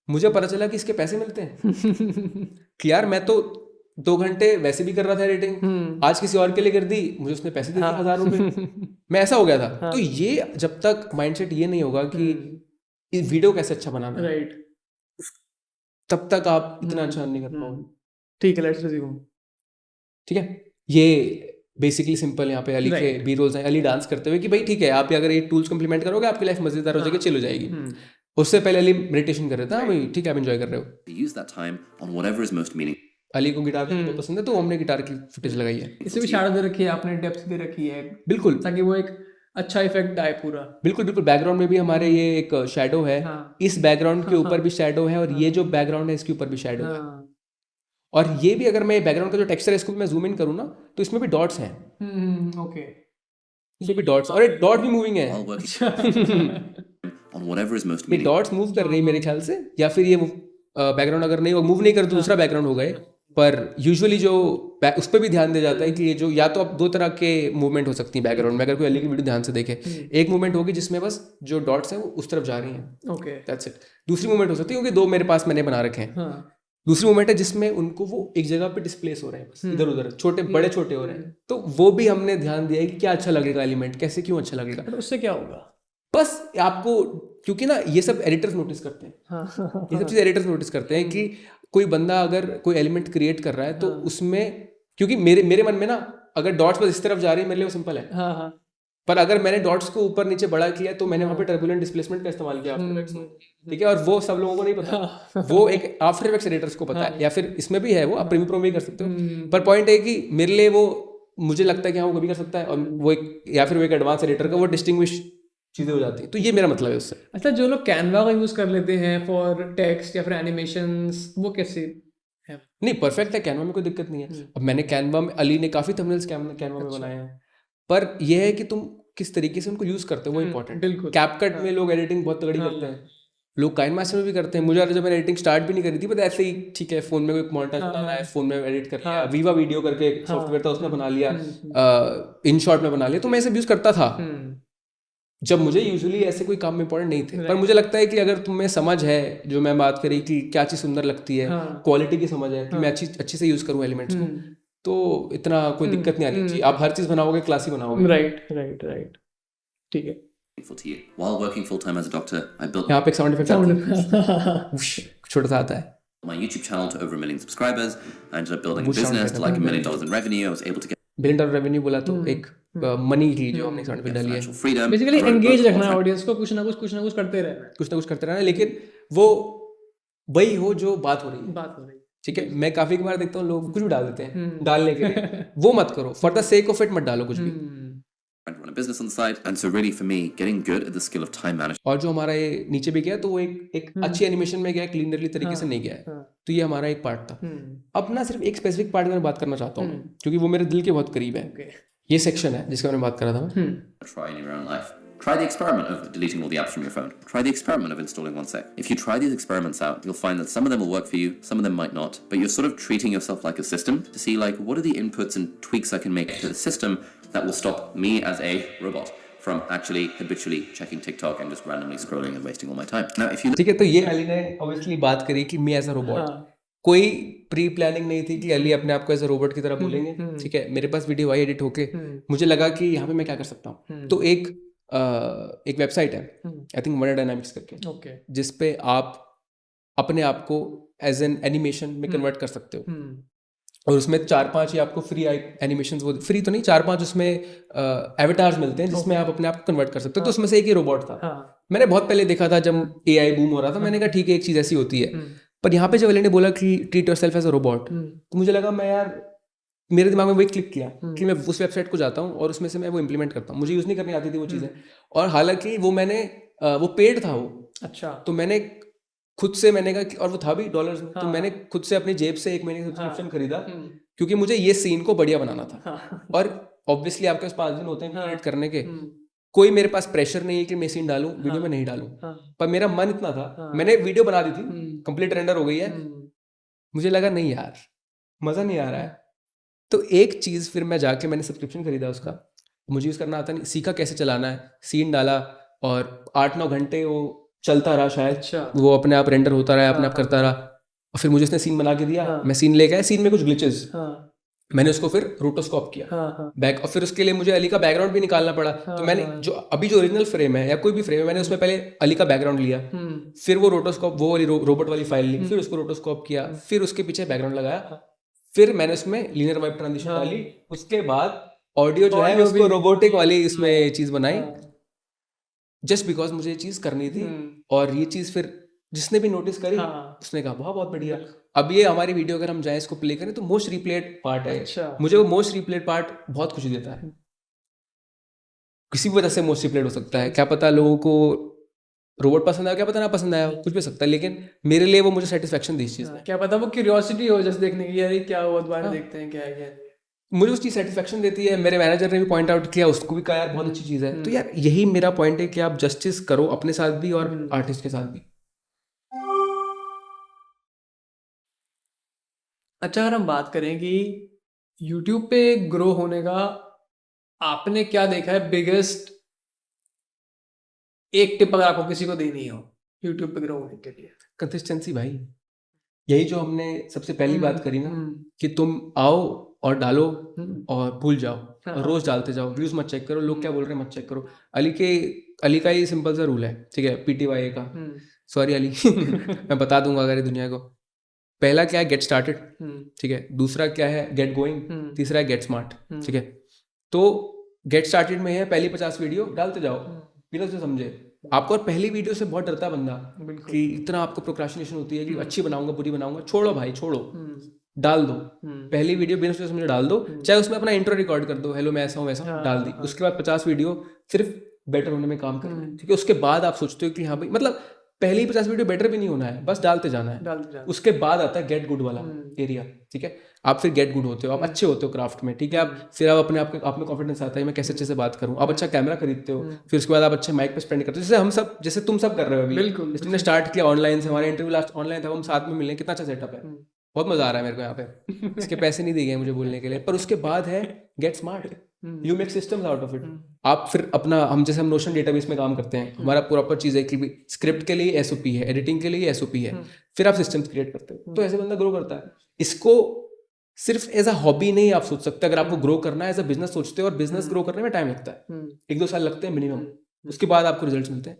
मुझे पता चला कि इसके पैसे मिलते हैं कि यार मैं तो 2 घंटे वैसे भी कर रहा था एडिटिंग, आज किसी और के लिए कर दी, मुझे उसने पैसे दे दिए 1000 रुपए। मैं ऐसा हो गया था। तो ये जब तक माइंडसेट ये नहीं होगा कि इस वीडियो कैसे अच्छा बनाना है, राइट, तब तक आप इतना अच्छा नहीं कर पाओगे। ठीक है, लेट्स रिज्यूम। ठीक है, ये बेसिकली सिंपल यहाँ पे अली के बी रोल्स हैं, अली डांस करते हुए कि भाई ठीक है, आप अगर ये टूल्स कंप्लीमेंट करोगे आपकी लाइफ मजेदार हो जाएगी, चिल हो जाएगी। उससे पहले अली मेडिटेशन कर रहे थे, हाँ भाई ठीक है आप एंजॉय कर रहे हो। Use that time on whatever is most meaningful. Ali को गिटार बहुत पसंद है, तो हमने गिटार की फुटेज लगाई है। इससे भी शैडो दे रखी है आपने, डेप्थ दे रखी है, बिल्कुल ताकि वो एक अच्छा इफेक्ट आए पूरा। बिल्कुल बिल्कुल। बैकग्राउंड में भी हमारे ये एक शैडो है, इस बैकग्राउंड के ऊपर भी शैडो है, और ये जो बैकग्राउंड है इसके ऊपर भी शैडो है। और ये भी अगर मैं बैकग्राउंड का जो टेक्सचर है इसको भी मैं जूम इन करूँ ना, तो इसमें भी डॉट्स हैं। ओके, इसमें भी डॉट्स, और एक डॉट भी मूविंग है। While working on whatever is most ये meaningful. डॉट्स मूव कर रही है मेरे ख्याल से, या फिर ये बैकग्राउंड अगर नहीं मूव नहीं कर तो दूसरा बैकग्राउंड हो गए। पर यूजुअली जो उस पर भी ध्यान दिया जाता है कि ये जो, या तो अब 2 तरह के मूवमेंट हो सकती है बैकग्राउंड में, अगर कोई अली की वीडियो ध्यान से देखे, एक मूवमेंट होगी जिसमें बस जो डॉट्स हैं वो उस तरफ जा रही हैं, ओके, दैट्स इट। दूसरी मूवमेंट हो सकती है, क्योंकि 2 मेरे पास मैंने बना रखे हैं। दूसरी मूवमेंट है जिसमें उनको वो एक जगह पे डिस्प्लेस हो रहे हैं, बस इधर उधर छोटे बड़े छोटे हो रहे हैं, तो वो भी हमने ध्यान दिया है कि क्या अच्छा लगेगा एलिमेंट, कैसे क्यों अच्छा लगेगा। तो उससे क्या होगा? बस आपको, क्योंकि ना ये सब एडिटर्स नोटिस करते हैं, ये सब चीज़ एडिटर्स नोटिस करते हैं कि कोई बंदा अगर कोई एलिमेंट क्रिएट कर रहा है तो उसमें, क्योंकि मेरे मन में ना अगर डॉट्स बस इस तरफ जा रही है मेरे लिए वो सिंपल है, पर अगर मैंने डॉट्स को ऊपर नीचे बड़ा किया तो मैंने वहाँ पे टर्बुलेंट डिस्प्लेसमेंट का इस्तेमाल किया आफ्टर इफेक्ट्स में, ठीक है, और वो सब लोगों को नहीं पता, वो एक आफ्टर इफेक्ट्स एडिटर्स को पता है, या फिर इसमें भी है वो, आप प्रीमियर प्रो में भी कर सकते हो। पर पॉइंट है कि मेरे लिए वो, मुझे लगता है कि हाँ वो कभी कर सकता है, और वो एक, या फिर वो एक एडवांस एडिटर का वो डिस्टिंग्विश चीज़ें हो जाती है। तो ये मेरा मतलब है उससे। अच्छा, जो लोग कैनवा का यूज़ कर लेते हैं फॉर टेक्स्ट या फिर एनिमेशंस, वो कैसे है? नहीं, परफेक्ट है, कैनवा में कोई दिक्कत नहीं है। अब मैंने कैनवा में, अली ने काफ़ी थंबनेल्स कैनवा में बनाए हैं, पर यह है कि तुम किस तरीके से उनको यूज़ करते हो वो इंपॉर्टेंट। बिल्कुल। कैपकट में लोग एडिटिंग बहुत तगड़ी करते हैं, लोग काइनमास्टर में भी करते हैं। मुझे जब मैंने एडिटिंग स्टार्ट भी नहीं करी थी, बट ऐसे ही ठीक है, फोन में कोई मोनेटाइज बनाना है, फोन में एडिट कर लिया, वीवा वीडियो करके सॉफ्टवेयर था उसमें बना लिया, इन शॉर्ट में बना लिया, तो मैं ऐसे यूज़ करता था जब मुझे यूजुअली ऐसे कोई काम में इंपॉर्टेंट नहीं थे। पर मुझे लगता है कि अगर तुम्हें समझ है, जो मैं बात करी कि क्या चीज़ सुंदर लगती है, क्वालिटी की समझ है कि मैं अच्छी से यूज़ करूँ एलिमेंट्स को, तो इतना कोई दिक्कत नहीं आनी चाहिए। आप हर चीज़ बनाओगे क्लासी बनाओगे। राइट, ठीक है। To you. While working full-time as a doctor, I built यहाँ पे एक साउंड इफेक्ट छोटा सा आता है। my YouTube channel to over 1 million subscribers. I ended up building a business to like $1 million in revenue. I was able to get $1 billion revenue बोला तो एक मनी की जो हमने साउंड इफेक्ट डाली है, financial freedom. Basically I wrote a engage book रखना called audience को, कुछ ना कुछ करते रहना है, कुछ ना कुछ करते रहना, लेकिन वो वही हो जो बात हो रही है। बात हो रही है। ठीक है, मैं काफी बार देखता हूँ लोग कुछ भी डाल देते हैं डालने के लिए, वो मत करो, for the sake of it मत डालो कुछ भी। to run a business on the side, and so really for me, getting good at the skill of time management. और जो हमारा ये नीचे भी गया तो वो एक अच्छी एनिमेशन में गया, क्लीनरली तरीके से नहीं गया है, तो ये हमारा एक पार्ट था। अब ना सिर्फ एक स्पेसिफिक पार्ट में बात करना चाहता हूँ, क्योंकि वो मेरे दिल के बहुत करीब है। ये सेक्शन है जिसका मैंने बात करा था मैं। Try in your own life. Try the experiment of deleting all the apps from your phone. Try the experiment of installing OneSec. If you try these experiments out, you'll find that some of them will work for you, some of them might not, but you're sort of treating yourself like a system to see like what are the inputs and tweaks I can make to the system that will stop me as a robot from actually habitually checking TikTok and just randomly scrolling and wasting all my time. Now, if you ठीक है, तो ये अली ने obviously बात करी कि me as a robot, कोई pre planning नहीं थी कि अली अपने आप को एज अ रोबोट की तरह बोलेंगे। ठीक है, मेरे पास वीडियो आई एडिट होके, मुझे लगा कि यहाँ पे मैं क्या कर सकता हूँ, तो एक वेबसाइट है, आई थिंक वंडर डायनामिक्स करके, जिस पे आप अपने आप को एज एन एनिमेशन में कन्वर्ट कर सकते हो। और उसमें 4-5 ही आपको फ्री एनिमेशन, वो फ्री तो नहीं, 4-5 उसमें एवेटार्स मिलते हैं जिसमें आप अपने आप को कन्वर्ट कर सकते हो। तो उसमें से एक ही रोबोट था। हाँ। मैंने बहुत पहले देखा था जब AI बूम हो रहा था, मैंने कहा ठीक है एक चीज़ ऐसी होती है। पर यहाँ पे जब एलन ने बोला कि treat yourself as a robot, तो मुझे लगा मैं यार, मेरे दिमाग में वही क्लिक किया कि मैं उस वेबसाइट को जाता हूँ और उसमें से मैं वो इम्प्लीमेंट करता हूँ। मुझे यूज़ नहीं करनी आती थी वो चीज़ें, और हालांकि वो मैंने वो पेड था वो। अच्छा। तो मैंने खुद से, मैंने कहा और वो था भी डॉलर्स में, तो मैंने खुद से अपनी जेब से 1 महीने का सब्सक्रिप्शन खरीदा, क्योंकि मुझे ये सीन को बढ़िया बनाना था। और ऑब्वियसली आपके पास 5 दिन होते हैं एडिट करने के, कोई मेरे पास प्रेशर नहीं है कि मैं सीन डालूं वीडियो में नहीं डालूं, पर मेरा मन इतना था, मैंने वीडियो बना दी थी, कंप्लीट रेंडर हो गई है, मुझे लगा नहीं यार मज़ा नहीं आ रहा है। तो एक चीज़ फिर मैं जाके मैंने सब्सक्रिप्शन खरीदा उसका, मुझे यूज़ करना आता नहीं, सीखा कैसे चलाना है, सीन डाला और 8-9 घंटे वो चलता रहा शायद। अच्छा। वो अपने आप रेंडर होता रहा, अपने आप करता रहा, और फिर मुझे उसने सीन बना के दिया। मैं सीन लेके आया, सीन में कुछ ग्लिचेस, मैंने उसको फिर रोटोस्कोप किया बैक, और फिर उसके लिए मुझे अली का बैकग्राउंड भी निकालना पड़ा। तो मैंने जो अभी जो ओरिजिनल फ्रेम है या कोई भी फ्रेम है, मैंने उसमें पहले अली का बैकग्राउंड लिया, फिर वो रोटोस्कोप, वो वाली रोबोट वाली फाइल ली, फिर उसको रोटोस्कोप किया, फिर उसके पीछे बैकग्राउंड लगाया, फिर मैंने उसमें लीनियर वाइप ट्रांजिशन डाली, उसके बाद ऑडियो जो है उसको रोबोटिक वाली इसमें चीज़ बनाई, जस्ट बिकॉज मुझे ये चीज़ करनी थी। और ये चीज़ फिर जिसने भी नोटिस करी उसने कहा बहुत बढ़िया। अब ये हमारी वीडियो अगर हम जाएं इसको प्ले करें तो मोस्ट रिप्लेड पार्ट है। अच्छा। मुझे वो मोस्ट रिप्लेड पार्ट बहुत खुशी देता है। किसी भी वजह से मोस्ट रिप्लेड हो सकता है, क्या पता लोगों को रोबोट पसंद आया, क्या पता ना पसंद आया, कुछ भी सकता है, लेकिन मेरे लिए वो मुझे सेटिस्फेक्शन दी इस चीज़ में। क्या पता वो क्यूरियोसिटी हो जस्ट देखने की, यार क्या हुआ, दोबारा देखते हैं क्या है क्या। मुझे उस चीज़ सेटिस्फेक्शन देती है। मेरे मैनेजर ने भी पॉइंट आउट किया, उसको भी कहा यार बहुत अच्छी चीज़ है। तो यार यही मेरा पॉइंट है कि आप जस्टिस करो अपने साथ भी और आर्टिस्ट के साथ भी। अच्छा, अगर हम बात करें कि YouTube पे ग्रो होने का आपने क्या देखा है बिगेस्ट, एक टिप अगर आपको किसी को देनी हो YouTube पे ग्रो होने के लिए? कंसिस्टेंसी भाई, यही जो हमने सबसे पहली बात करी ना, कि तुम आओ और डालो और भूल जाओ, और रोज डालते जाओ, व्यूज मत चेक करो, लोग क्या बोल रहे हैं मत चेक करो। अली का ही सिंपल सा रूल है, ठीक है, PTYA का, सॉरी अली मैं बता दूंगा अगर ये दुनिया को। पहला क्या है, गेट स्टार्टेड, ठीक है। दूसरा क्या है, गेट गोइंग। तीसरा है गेट स्मार्ट, ठीक है। तो गेट स्टार्टेड में है पहली 50 वीडियो डालते जाओ बिना से समझे आपको। और पहली वीडियो से बहुत डरता है बंदा कि इतना आपको प्रोक्रास्टिनेशन होती है कि अच्छी बनाऊंगा बुरी बनाऊंगा। छोड़ो भाई, छोड़ो, डाल दो पहली वीडियो बिना सोचे समझे डाल दो, चाहे उसमें अपना इंट्रो रिकॉर्ड कर दो, हेलो मैं ऐसा हूँ वैसा, डाल दी। उसके बाद 50 वीडियो सिर्फ बेटर होने में काम करना है, ठीक है। उसके बाद आप सोचते हो कि हाँ भाई, मतलब पहली 50 वीडियो बेटर भी नहीं होना है, बस डालते जाना है। उसके बाद आता है गेट गुड वाला एरिया, ठीक है। आप फिर गेट गुड होते हो, आप अच्छे होते हो क्राफ्ट में, ठीक है। आप फिर आप अपने आप में कॉन्फिडेंस आता है, मैं कैसे अच्छे से बात करूँ। आप अच्छा कैमरा खरीदते हो, फिर उसके बाद आप अच्छे माइक पे स्पेंड करते हो, जैसे हम सब, जैसे तुम सब कर रहे हो अभी। बिल्कुल। तुमने स्टार्ट किया ऑनलाइन से, हमारा इंटरव्यू लास्ट ऑनलाइन था, हम साथ में मिले, कितना अच्छा सेटअप है, बहुत मजा आ रहा है मेरे को यहाँ पे। इसके पैसे नहीं दिए गए मुझे बोलने के लिए। पर उसके बाद है gate smart, you make systems out of it. आप फिर अपना, हम जैसे हम नोशन डेटाबेस में काम करते हैं, हमारा प्रॉपर चीज़ है कि स्क्रिप्ट के लिए SOP है, एडिटिंग के लिए SOP है, फिर आप सिस्टम्स क्रिएट करते हो। तो ऐसे बंदा ग्रो करता है। इसको सिर्फ एज अ हॉबी नहीं आप सोच सकते, अगर आपको ग्रो करना है एज अ बिजनेस सोचते हो, और बिजनेस ग्रो करने में टाइम लगता है, 1-2 साल लगते हैं मिनिमम, उसके बाद आपको रिजल्ट मिलते हैं।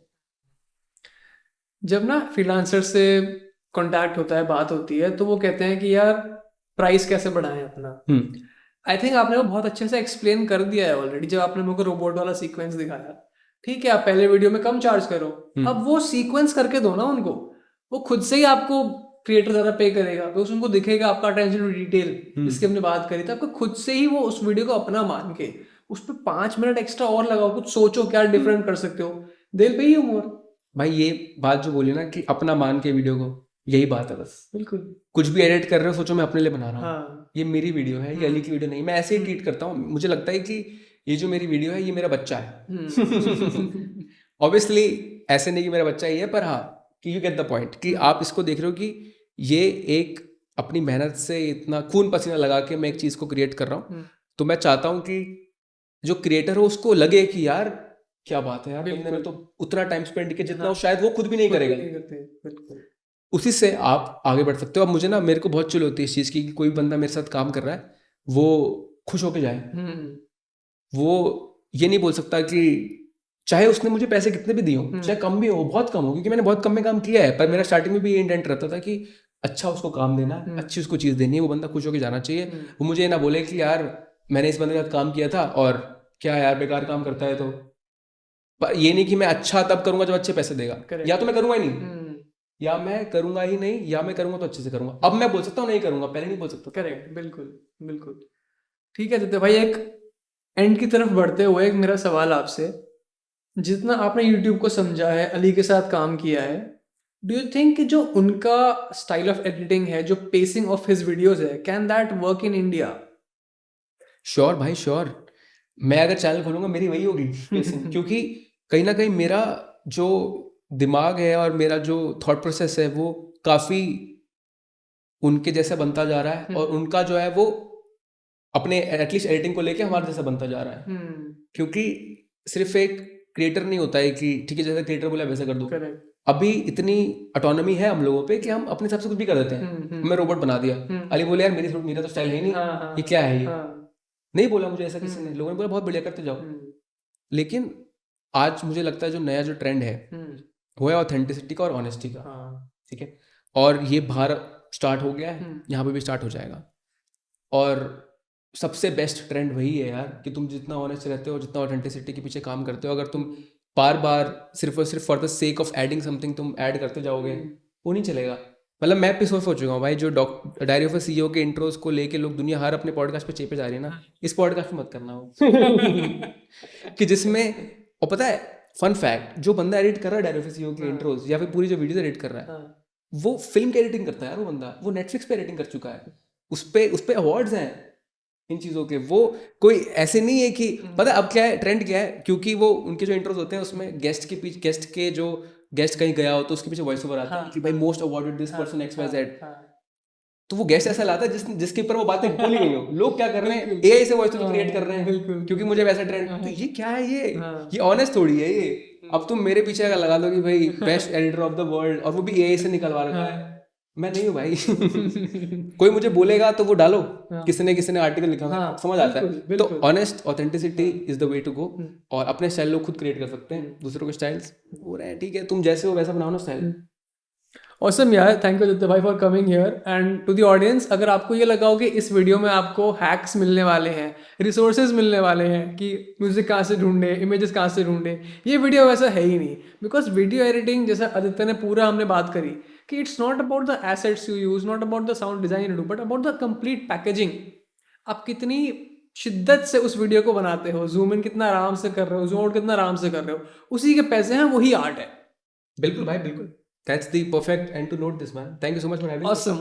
जब ना फ्रीलांसर से कांटेक्ट होता है, बात होती है, तो वो कहते हैं कि यार प्राइस कैसे बढ़ाएं अपना। आई थिंक आपने वो बहुत अच्छे से एक्सप्लेन कर दिया है ऑलरेडी, जब आपने मुझे रोबोट वाला सीक्वेंस दिखाया। ठीक है, आप पहले वीडियो में कम चार्ज करो, अब वो सीक्वेंस करके दो ना उनको, वो खुद से ही आपको क्रिएटर ज़्यादा पे करेगा, बिकॉज उनको दिखेगा आपका अटेंशन टू डिटेल, जिसकी हमने बात करी थी। आपको खुद से ही वो उस वीडियो को अपना मान के उस पर 5 मिनट एक्स्ट्रा और लगाओ, कुछ सोचो क्या डिफरेंट कर सकते हो, दिल पे ही मोर। भाई ये बात जो बोली ना कि अपना मान के वीडियो को, यही बात है बस। बिल्कुल। कुछ भी एडिट कर रहे हो सोचो मैं अपने लिए बना रहा हूँ। हाँ। ये मेरी वीडियो है, ये अली की वीडियो नहीं। मैं ऐसे ही ट्रीट करता हूँ, मुझे लगता है कि ये जो मेरी वीडियो है ये मेरा बच्चा है। ऑब्वियसली ऐसे नहीं कि मेरा बच्चा ही है, पर हाँ कि यू गेट द पॉइंट कि आप इसको देख रहे हो कि ये एक अपनी मेहनत से इतना खून पसीना लगा के मैं एक चीज़ को क्रिएट कर रहा हूँ। तो मैं चाहता हूँ कि जो क्रिएटर हो उसको लगे कि यार क्या बात है यार, तुमने तो उतना टाइम स्पेंड किया जितना शायद वो खुद भी नहीं करेगा। उसी से आप आगे बढ़ सकते हो। अब मुझे ना, मेरे को बहुत चिल होती है इस चीज़ की कि कोई बंदा मेरे साथ काम कर रहा है वो खुश होके जाए। वो ये नहीं बोल सकता कि चाहे उसने मुझे पैसे कितने भी दिए हो, चाहे कम भी हो, बहुत कम हो, क्योंकि मैंने बहुत कम में काम किया है, पर मेरा स्टार्टिंग में भी ये इंटेंट रहता था कि अच्छा उसको काम देना है, अच्छी उसको चीज़ देनी है, वो बंदा खुश होकर जाना चाहिए। वो मुझे ये ना बोले कि यार मैंने इस बंदे के साथ काम किया था और क्या यार बेकार काम करता है। तो पर ये नहीं कि मैं अच्छा तब करूंगा जब अच्छे पैसे देगा, Correct. या तो मैं करूंगा ही नहीं, या मैं करूंगा ही नहीं, या मैं करूंगा तो अच्छे से करूंगा। अब मैं बोल सकता हूँ नहीं करूंगा, पहले नहीं बोल सकता। करेक्ट, बिल्कुल बिल्कुल। ठीक है आदित्य भाई, एक एंड की तरफ बढ़ते हुए एक मेरा सवाल आपसे, जितना आपने यूट्यूब को समझा है, अली के साथ काम किया है, डू यू थिंक कि जो उनका स्टाइल ऑफ एडिटिंग है, जो पेसिंग ऑफ हिज वीडियोस है, can that work in India? Sure भाई श्योर, मैं अगर चैनल खोलूंगा मेरी वही होगी क्योंकि कहीं ना कहीं मेरा जो दिमाग है और मेरा जो थॉट प्रोसेस है वो काफ़ी उनके जैसा बनता जा रहा है, और उनका जो है वो अपने एटलीस्ट एडिटिंग को लेके हमारे जैसा बनता जा रहा है। क्योंकि सिर्फ एक क्रिएटर नहीं होता है कि ठीक है जैसा क्रिएटर बोला वैसा कर दो। करेक्ट। अभी इतनी ऑटोनॉमी है हम लोगों पे कि हम अपने हिसाब से कुछ भी कर देते हैं। मैं रोबोट बना दिया, अली बोले यार मेरा तो स्टाइल है नहीं, ये क्या है, ये नहीं बोला मुझे ऐसा किसी ने, लोगों ने बोला बहुत बढ़िया करते जाओ। लेकिन आज मुझे लगता है जो नया जो ट्रेंड है वो है ऑथेंटिसिटी का और ऑनेस्टी का। ठीक है, और ये बाहर स्टार्ट हो गया है, यहाँ पे भी स्टार्ट हो जाएगा। और सबसे बेस्ट ट्रेंड वही है यार कि तुम जितना ऑनेस्ट रहते हो, जितना ऑथेंटिसिटी के पीछे काम करते हो, अगर तुम बार बार सिर्फ और सिर्फ for the sake of adding something तुम ऐड करते जाओगे, वो नहीं चलेगा। मतलब मैं पिस ऑफ हो चुका हूँ भाई, जो डायरी ऑफ अ सीईओ के इंट्रोज को लेके लोग दुनिया हर अपने पॉडकास्ट पे चेपे जा रही है ना, इस पॉडकास्ट में मत करना हो कि जिसमें, और पता है फन फैक्ट, जो बंदा एडिट कर रहा है डायरी ऑफ अ सीईओ के इंट्रोज या फिर पूरी जो वीडियोस एडिट कर रहा है, वो फिल्म की एडिटिंग करता है यार। वो बंदा वो नेटफ्लिक्स पे एडिटिंग कर चुका है, उस पे अवार्ड्स हैं इन चीज़ों के। वो कोई ऐसे नहीं है कि, पता है अब क्या है ट्रेंड क्या है, क्योंकि वो उनके जो इंट्रोज होते हैं उसमें गेस्ट कहीं गया हो तो उसके पीछे वॉइस ओवर आता है कि भाई most awarded this person XYZ, तो वो गेस्ट ऐसा लाता है जिसके ऊपर वो बातें भूल गई हो। लोग क्या कर रहे हैं, AI से वॉइस ओवर क्रिएट कर रहे हैं क्योंकि मुझे वैसा ट्रेंड, तो ये क्या है, ये ऑनेस्ट थोड़ी है ये। अब तुम मेरे पीछे अगर लगा दो कि भाई best editor of the world और वो भी AI से निकलवा रखा है, मैं नहीं हूँ भाई कोई मुझे बोलेगा तो वो डालो, किसी ने आर्टिकल लिखा है, समझ आता है। तो honest authenticity is the way to go, और अपने स्टाइल लोग खुद क्रिएट कर सकते हैं, दूसरों के स्टाइल्स हो रहे हैं, ठीक है तुम जैसे हो वैसा बनाओ ना स्टाइल। ऑसम यार, थैंक यू आदित्य भाई for coming here. And to the audience, अगर आपको ये लगा हो कि इस वीडियो में आपको हैक्स मिलने वाले हैं, रिसोर्सेज मिलने वाले हैं कि म्यूजिक कहाँ से ढूंढे, इमेजेस कहाँ से ढूंढे, ये वीडियो वैसा है ही नहीं। बिकॉज वीडियो एडिटिंग, जैसा आदित्य ने पूरा हमने बात करी कि it's not about the assets you use, not about the sound design you do, but about the complete packaging. आप कितनी शिद्दत से उस वीडियो को बनाते हो, जूम इन कितना आराम से कर रहे हो, जूम आउट कितना आराम से कर रहे हो, उसी के पैसे हैं, वही आर्ट है। बिल्कुल भाई बिल्कुल, that's the perfect end to note this, man. Thank you so much for having me. Awesome.